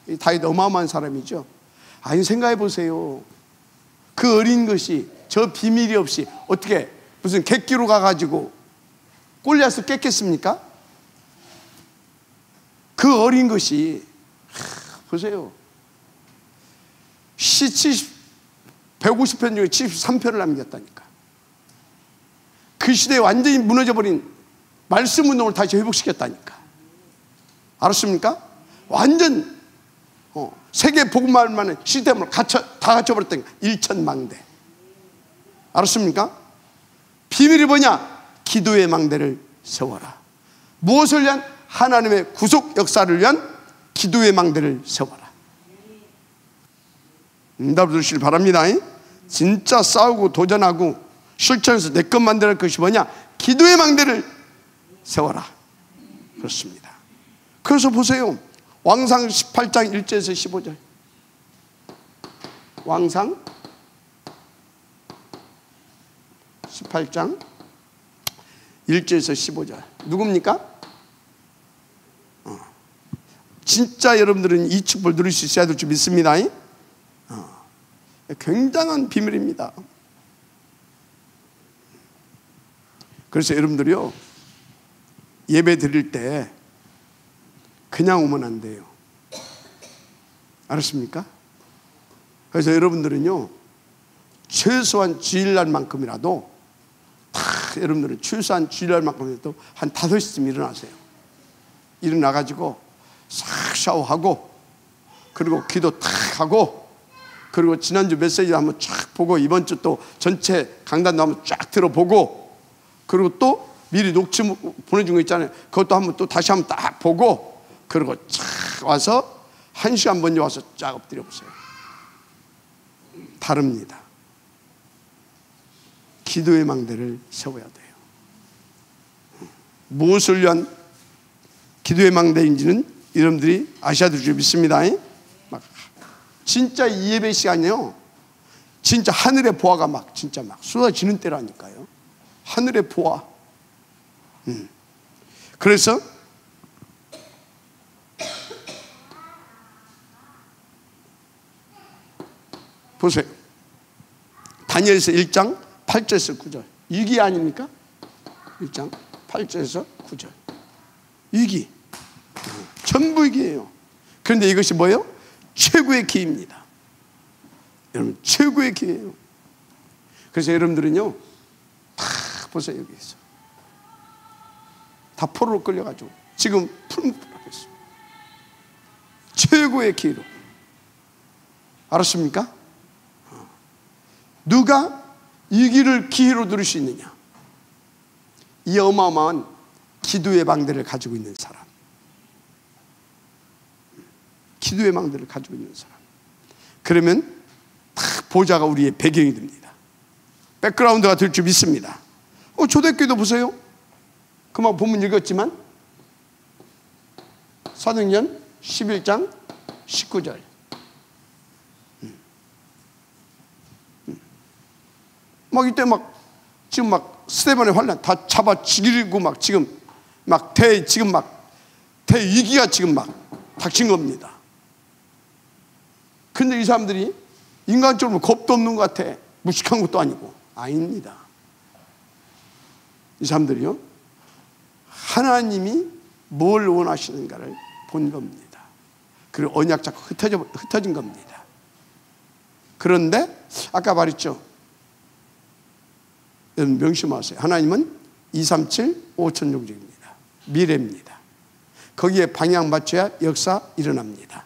이 다윗 어마어마한 사람이죠. 아니 생각해 보세요. 그 어린 것이 저 비밀이 없이 어떻게 무슨 객기로 가가지고 골리앗을 깼겠습니까? 그 어린 것이 보세요. 시 150편 중에 73편을 남겼다니까. 그 시대에 완전히 무너져버린 말씀 운동을 다시 회복시켰다니까. 알았습니까? 완전 세계 복음화만은 시스템을 다 갖춰버렸다니까. 일천망대. 알았습니까? 비밀이 뭐냐? 기도의 망대를 세워라. 무엇을 위한? 하나님의 구속 역사를 위한 기도의 망대를 세워라. 응답을 주시길 바랍니다. 진짜 싸우고 도전하고 실천해서 내 것 만들 것이 뭐냐? 기도의 망대를 세워라. 그렇습니다. 그래서 보세요. 왕상 18장 1절에서 15절. 왕상 18장 1절에서 15절. 누굽니까? 진짜 여러분들은 이 축복을 누릴 수 있어야 될 줄 믿습니다. 굉장한 비밀입니다. 그래서 여러분들이요, 예배 드릴 때 그냥 오면 안 돼요. 알았습니까? 그래서 여러분들은요, 최소한 주일날만큼이라도 여러분들은 최소한 주일날만큼이라도 한 5시쯤 일어나세요. 일어나가지고 싹 샤워하고, 그리고 기도 탁 하고, 그리고 지난주 메시지 한번 쫙 보고, 이번 주 또 전체 강단도 한번 쫙 들어보고, 그리고 또 미리 녹취 보내준 거 있잖아요. 그것도 한번 또 다시 한번 딱 보고, 그리고 쫙 와서 1시간 먼저 와서 쫙 엎드려 보세요. 다릅니다. 기도의 망대를 세워야 돼요. 무엇을 위한 기도의 망대인지는 여러분들이 아셔야 될 줄 믿습니다. 진짜 이 예배 시간이요, 진짜 하늘의 보화가 막 진짜 막 쏟아지는 때라니까요. 하늘의 보화. 그래서 보세요. 다니엘서 1장 8절에서 9절. 위기 아닙니까? 1장 8절에서 9절. 위기. 전부 위기예요. 그런데 이것이 뭐예요? 최고의 기회입니다. 여러분, 최고의 기회예요. 그래서 여러분들은요, 다 보세요. 여기서 다 포로로 끌려가지고 지금 풀무불하겠어요. 최고의 기회로. 알았습니까? 누가 이 길을 기회로 누릴 수 있느냐? 이 어마어마한 기도의 망대를 가지고 있는 사람. 기도의 망대를 가지고 있는 사람. 그러면 딱 보좌가 우리의 배경이 됩니다. 백그라운드가 될 줄 믿습니다. 초대교회도 보세요. 그만 본문 읽었지만 사도행전 11장 19절. 막 이때 지금 스데반의 환란 다 잡아 죽이고 지금 대위기가 지금 닥친 겁니다. 근데 이 사람들이 인간적으로 겁도 없는 것 같아. 무식한 것도 아니고. 아닙니다. 이 사람들이요, 하나님이 뭘 원하시는가를 본 겁니다. 그리고 언약 자꾸 흩어진 겁니다. 그런데 아까 말했죠. 여러분 명심하세요. 하나님은 237 5천종족입니다. 미래입니다. 거기에 방향 맞춰야 역사 일어납니다.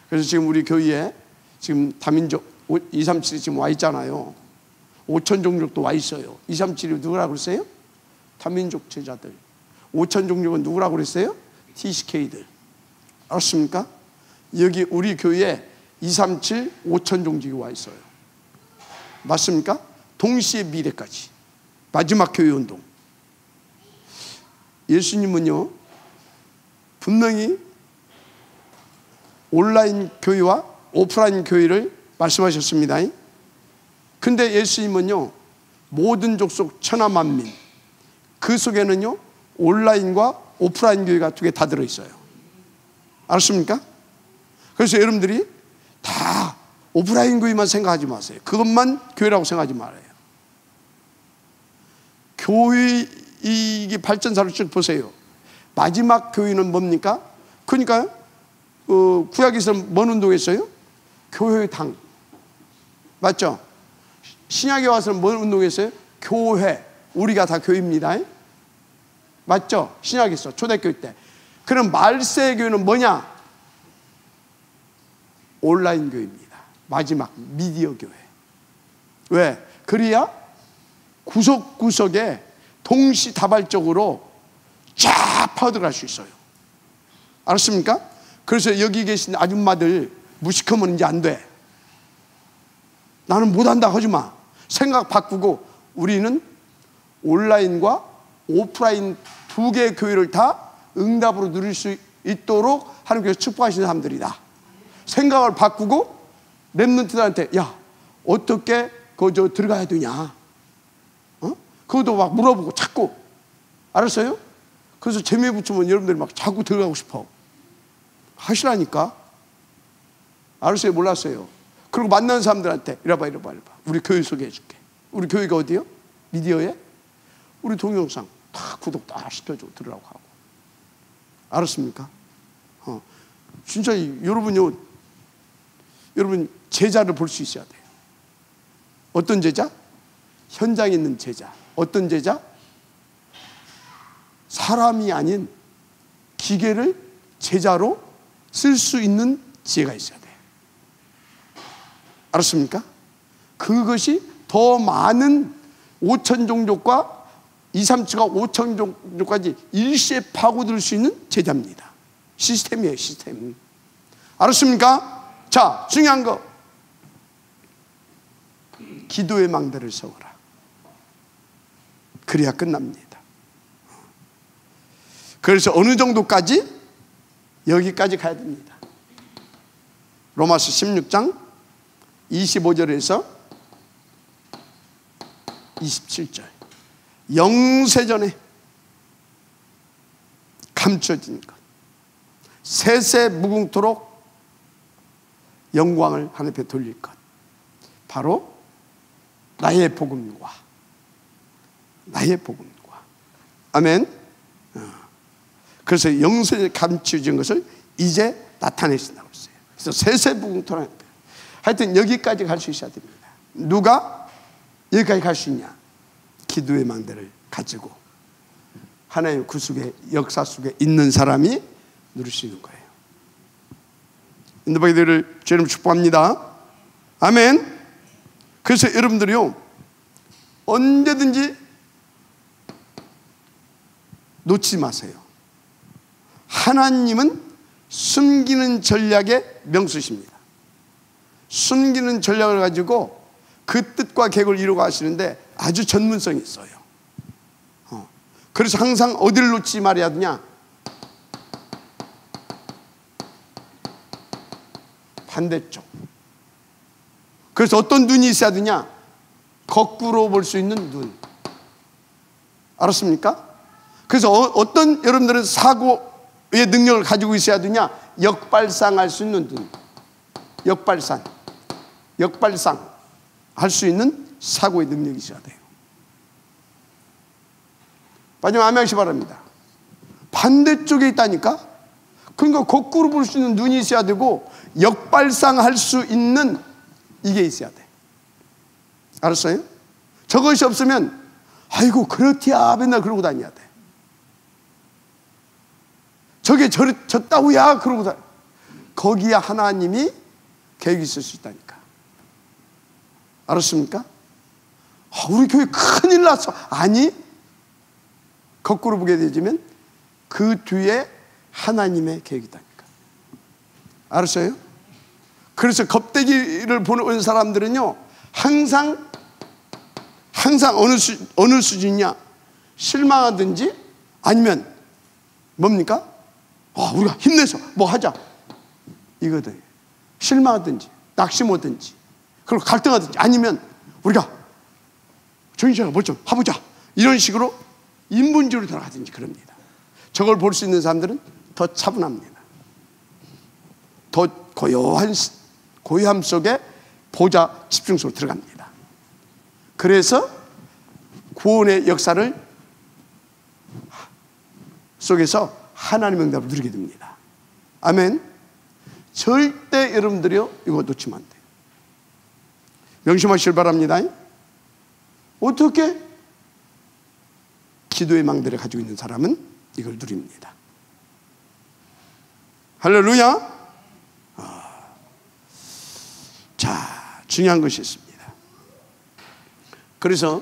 그래서 지금 우리 교회에 지금 다민족 237이 지금 와 있잖아요. 5천종족도 와 있어요. 237이 누구라고 그랬어요? 다민족 제자들. 5천종족은 누구라고 그랬어요? TCK들. 알았습니까? 여기 우리 교회에 237 5천종족이 와 있어요. 맞습니까? 동시에 미래까지. 마지막 교회 운동. 예수님은요, 분명히 온라인 교회와 오프라인 교회를 말씀하셨습니다. 근데 예수님은요, 모든 족속 천하만민, 그 속에는요 온라인과 오프라인 교회가 두 개 다 들어있어요. 알았습니까? 그래서 여러분들이 다 오프라인 교회만 생각하지 마세요. 그것만 교회라고 생각하지 말아요. 교회 이 발전사를 쭉 보세요. 마지막 교회는 뭡니까? 그러니까 구약에서 뭔 운동했어요? 교회당. 맞죠? 신약에 와서는 뭔 운동했어요? 교회. 우리가 다 교회입니다. 맞죠? 신약에서 초대교회 때. 그럼 말세 교회는 뭐냐? 온라인 교회입니다. 마지막 미디어 교회. 왜? 그래야 구석구석에 동시다발적으로 쫙 퍼들어갈 수 있어요. 알았습니까? 그래서 여기 계신 아줌마들 무식하면 이제 안 돼. 나는 못한다 하지 마. 생각 바꾸고 우리는 온라인과 오프라인 두 개의 교회를 다 응답으로 누릴 수 있도록 하나님께서 축복하시는 사람들이다. 생각을 바꾸고 렘넌트들한테 야 어떻게 들어가야 되냐, 그것도 물어보고 찾고. 알았어요? 그래서 재미에 붙이면 여러분들이 자꾸 들어가고 싶어 하시라니까. 알았어요? 몰랐어요? 그리고 만나는 사람들한테 이래봐 우리 교회 소개해 줄게. 우리 교회가 어디요? 미디어에 우리 동영상 다 구독 다 시켜주고 들으라고 하고. 알았습니까? 진짜 여러분 제자를 볼 수 있어야 돼요. 어떤 제자? 현장에 있는 제자. 어떤 제자? 사람이 아닌 기계를 제자로 쓸 수 있는 지혜가 있어야 돼요. 알았습니까? 그것이 더 많은 5천 종족과 237과 5천 종족까지 일시에 파고들 수 있는 제자입니다. 시스템이에요, 시스템. 알았습니까? 자, 중요한 거. 기도의 망대를 세워라. 그래야 끝납니다. 그래서 어느 정도까지? 여기까지 가야 됩니다. 로마서 16장 25절에서 27절. 영세전에 감춰진 것, 세세 무궁토록 영광을 하나님 앞에 돌릴 것, 바로 나의 복음과 아멘. 그래서 영세전에 감춰진 것을 이제 나타내신다고 했어요. 그래서 세세 무궁토록, 하여튼 여기까지 갈 수 있어야 됩니다. 누가 여기까지 갈 수 있냐? 기도의 망대를 가지고 하나님의 구속의 역사 속에 있는 사람이 누릴 수 있는 거예요. 인도받기를 주님 축복합니다. 아멘. 그래서 여러분들이요, 언제든지 놓치지 마세요. 하나님은 숨기는 전략의 명수십니다. 숨기는 전략을 가지고 그 뜻과 계획을 이루고 하시는데 아주 전문성이 있어요. 그래서 항상 어디를 놓치지 말아야 되냐? 반대쪽. 그래서 어떤 눈이 있어야 되냐? 거꾸로 볼 수 있는 눈. 알았습니까? 그래서 어떤 여러분들은 사고의 능력을 가지고 있어야 되냐? 역발상할 수 있는 눈. 역발상 할 수 있는 사고의 능력이 있어야 돼요. 마지막 아멘 하시기 바랍니다. 반대쪽에 있다니까? 그러니까 거꾸로 볼 수 있는 눈이 있어야 되고 역발상할 수 있는 이게 있어야 돼. 알았어요? 저것이 없으면 아이고 그렇디야 맨날 그러고 다녀야 돼. 저게 저따구야 그러고 다녀. 거기에 하나님이 계획이 있을 수 있다니까. 알았습니까? 우리 교회 큰일 났어. 아니, 거꾸로 보게 되지만 그 뒤에 하나님의 계획이 있다니까. 알았어요? 그래서 겁대기를 보는 사람들은요 항상 어느 수준이냐? 실망하든지 아니면 뭡니까? 우리가 힘내서 뭐 하자 이거든. 실망하든지 낙심하든지 그리고 갈등하든지 아니면 우리가 정신차려 뭐 좀 해보자 이런 식으로 인본주의로 돌아가든지 그럽니다. 저걸 볼 수 있는 사람들은 더 차분합니다. 더 고요함 속에 보좌 집중 속으로 들어갑니다. 그래서 구원의 역사를 속에서 하나님의 응답을 누리게 됩니다. 아멘. 절대 여러분들이요 이거 놓치면 안 돼요. 명심하시길 바랍니다. 어떻게? 기도의 망대를 가지고 있는 사람은 이걸 누립니다. 할렐루야. 자, 중요한 것이 있습니다. 그래서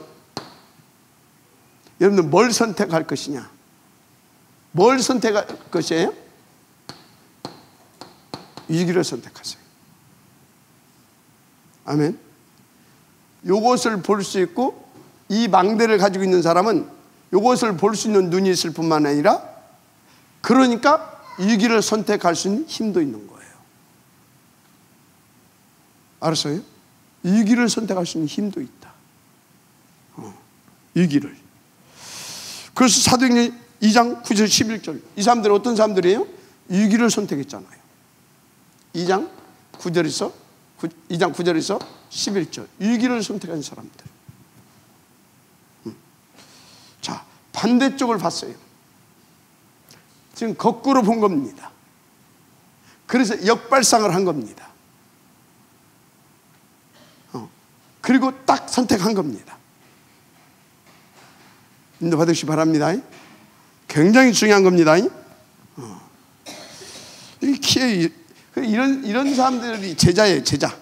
여러분들 뭘 선택할 것이냐? 뭘 선택할 것이에요? 위기를 선택하세요. 아멘. 요것을 볼 수 있고 이 망대를 가지고 있는 사람은 요것을 볼 수 있는 눈이 있을 뿐만 아니라 그러니까 위기를 선택할 수 있는 힘도 있는 거예요. 알았어요? 위기를 선택할 수 있는 힘도 있다. 위기를. 그래서 사도행전 2장 9절 11절 이 사람들은 어떤 사람들이에요? 위기를 선택했잖아요. 2장 9절에서 11절 위기를 선택한 사람들. 자, 반대쪽을 봤어요. 지금 거꾸로 본 겁니다. 그래서 역발상을 한 겁니다. 그리고 딱 선택한 겁니다. 인도 받으시기 바랍니다. 굉장히 중요한 겁니다. 이런 사람들이 제자예요, 제자.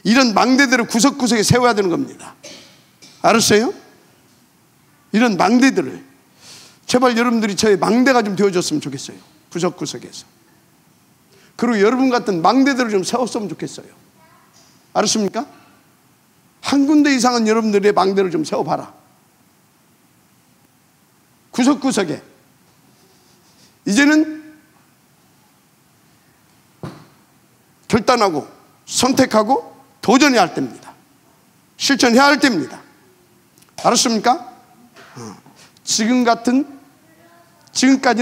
이런 망대들을 구석구석에 세워야 되는 겁니다. 알았어요? 이런 망대들을 제발 여러분들이 저의 망대가 좀 되어줬으면 좋겠어요. 구석구석에서. 그리고 여러분 같은 망대들을 좀 세웠으면 좋겠어요. 알았습니까? 한 군데 이상은 여러분들의 망대를 좀 세워봐라. 구석구석에. 이제는 결단하고 선택하고 도전해야 할 때입니다. 실천해야 할 때입니다. 알았습니까? 지금까지는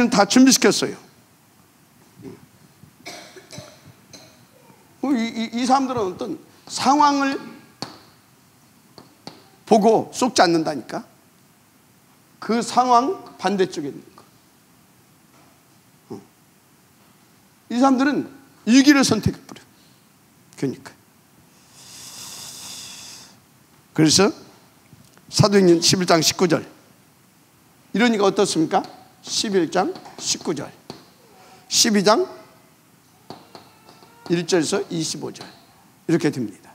다 준비시켰어요. 이 사람들은 어떤 상황을 보고 쏟지 않는다니까. 그 상황 반대쪽에 있는 거. 이 사람들은 위기를 선택해버려요. 그러니까. 그래서 사도행전 11장 19절 이러니까 어떻습니까? 11장 19절 12장 1절에서 25절 이렇게 됩니다.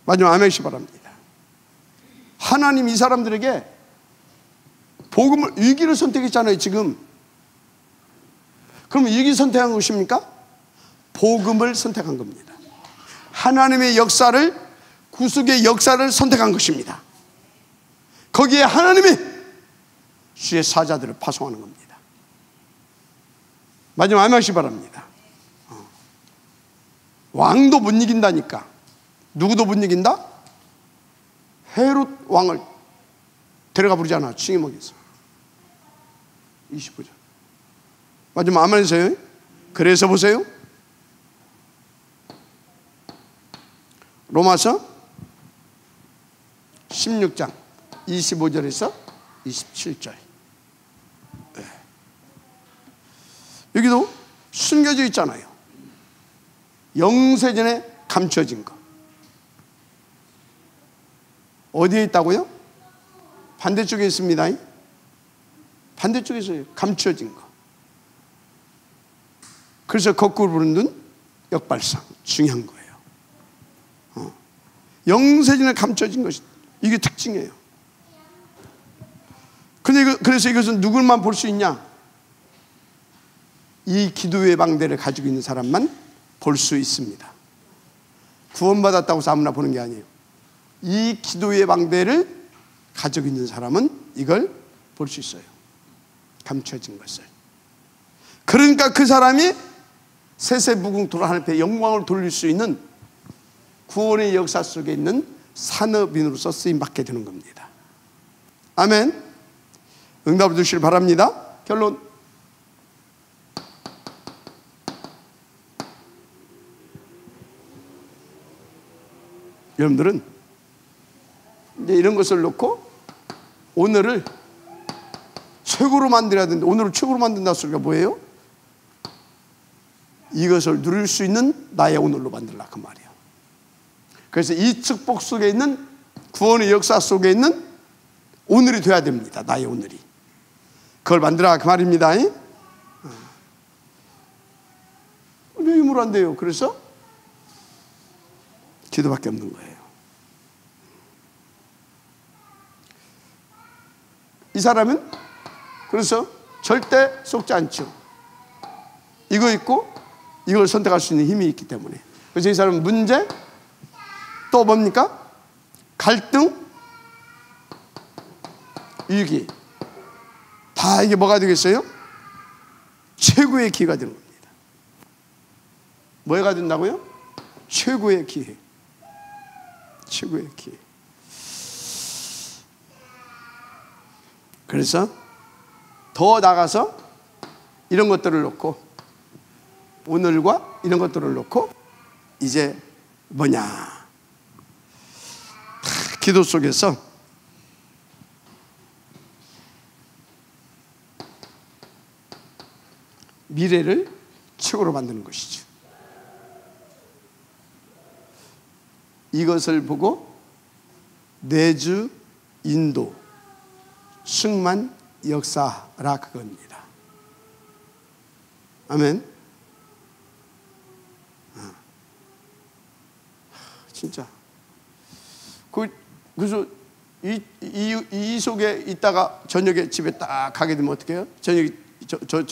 마지막 아멘시 바랍니다. 하나님 이 사람들에게 복음을 위기를 선택했잖아요. 지금 그럼 위기 선택한 것입니까? 복음을 선택한 겁니다. 하나님의 역사를 구속의 역사를 선택한 것입니다. 거기에 하나님이 주의 사자들을 파송하는 겁니다. 마지막 아멘시 바랍니다. 왕도 못 이긴다니까. 누구도 못 이긴다? 헤롯 왕을 데려가 부르잖아. 칭의목에서 29절 마지막 아멘이세요. 그래서 보세요. 로마서 16장 25절에서 27절. 여기도 숨겨져 있잖아요. 영세전에 감춰진 거. 어디에 있다고요? 반대쪽에 있습니다. 반대쪽에 있어요. 감춰진 거. 그래서 거꾸로 부르는 역발상 중요한 거예요. 영세전에 감춰진 것이 이게 특징이에요. 근데 그래서 이것은 누구만 볼 수 있냐? 이 기도의 방대를 가지고 있는 사람만 볼 수 있습니다. 구원받았다고 해서 아무나 보는 게 아니에요. 이 기도의 방대를 가지고 있는 사람은 이걸 볼 수 있어요. 감춰진 것을. 그러니까 그 사람이 세세무궁토록 하나님 앞에 영광을 돌릴 수 있는 구원의 역사 속에 있는 산업인으로서 쓰임받게 되는 겁니다. 아멘. 응답을 주시길 바랍니다. 결론. 여러분들은 이제 이런 것을 놓고 오늘을 최고로 만들어야 되는데, 오늘을 최고로 만든다 소리가 뭐예요? 이것을 누릴 수 있는 나의 오늘로 만들라 그 말이에요. 그래서 이 축복 속에 있는 구원의 역사 속에 있는 오늘이 돼야 됩니다. 나의 오늘이. 그걸 만들라 그 말입니다. 왜 힘으로 안 돼요? 그래서 기도밖에 없는 거예요. 이 사람은 그래서 절대 속지 않죠. 이거 있고 이걸 선택할 수 있는 힘이 있기 때문에. 그래서 이 사람은 문제, 또 뭡니까? 갈등, 위기, 다 이게 뭐가 되겠어요? 최고의 기회가 되는 겁니다. 뭐가 된다고요? 최고의 기회. 최고의 기회. 그래서 더 나가서 이런 것들을 놓고, 오늘과 이런 것들을 놓고 이제 뭐냐, 기도 속에서 미래를 최고로 만드는 것이죠. 이것을 보고 내주 인도 충만 역사라 그겁니다. 아멘. 진짜. 그래서 이 속에 있다가 저녁에 집에 딱 가게 되면 어떻게 해요? 저녁에 저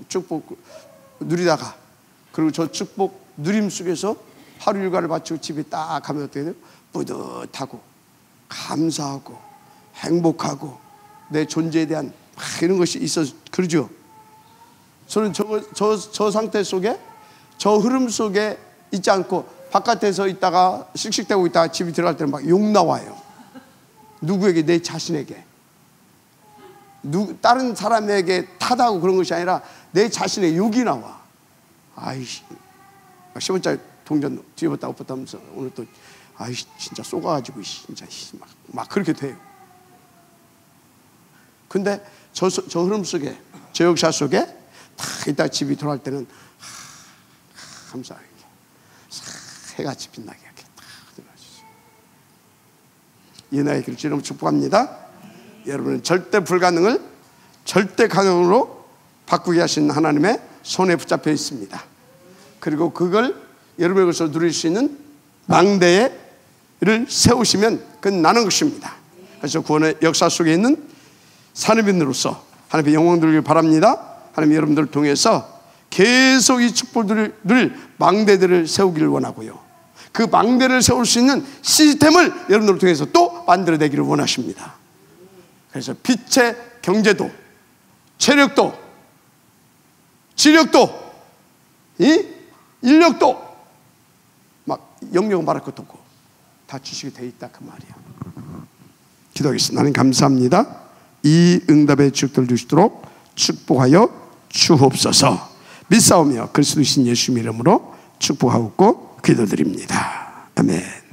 축복 누리다가, 그리고 저 축복 누림 속에서 하루 일과를 마치고 집에 딱 가면 어떻게 돼요? 뿌듯하고 감사하고 행복하고 내 존재에 대한 이런 것이 있어서 그러죠. 저는 저 상태 속에, 저 흐름 속에 있지 않고 바깥에서 있다가 씩씩대고 있다가 집에 들어갈 때는 막 욕 나와요. 누구에게? 내 자신에게. 다른 사람에게 탓하고 그런 것이 아니라 내 자신의 욕이 나와. 아이씨, 10원짜리 동전 뒤집었다 엎었다 하면서 오늘 또 아이씨 진짜 쏘가가지고 진짜 막 그렇게 돼요. 근데 저 흐름 속에, 저 역사 속에 딱 이따 집이 돌아갈 때는 감사하게 해같이 빛나게 이렇게 딱 들어주죠. 이 나의 길을 주님 축복합니다. 여러분은 절대 불가능을 절대 가능으로 바꾸게 하신 하나님의 손에 붙잡혀 있습니다. 그리고 그걸 여러분의 것으로 누릴 수 있는 망대를 세우시면 그건 나는 것입니다. 그래서 구원의 역사 속에 있는 산업인으로서 하나님의 영광 돌리길 바랍니다. 하나님 여러분들을 통해서 계속 이 축복들을 누릴 망대들을 세우기를 원하고요. 그 망대를 세울 수 있는 시스템을 여러분들을 통해서 또 만들어내기를 원하십니다. 그래서 빛의 경제도, 체력도, 지력도, 인력도 막 영영 말할 것도 없고 다 주시게 돼 있다 그 말이야. 기도하겠습니다. 하나님 감사합니다. 이 응답의 주역들 주시도록 축복하여 주옵소서. 믿사오며 그리스도이신 예수 이름으로 축복하고 기도드립니다. 아멘.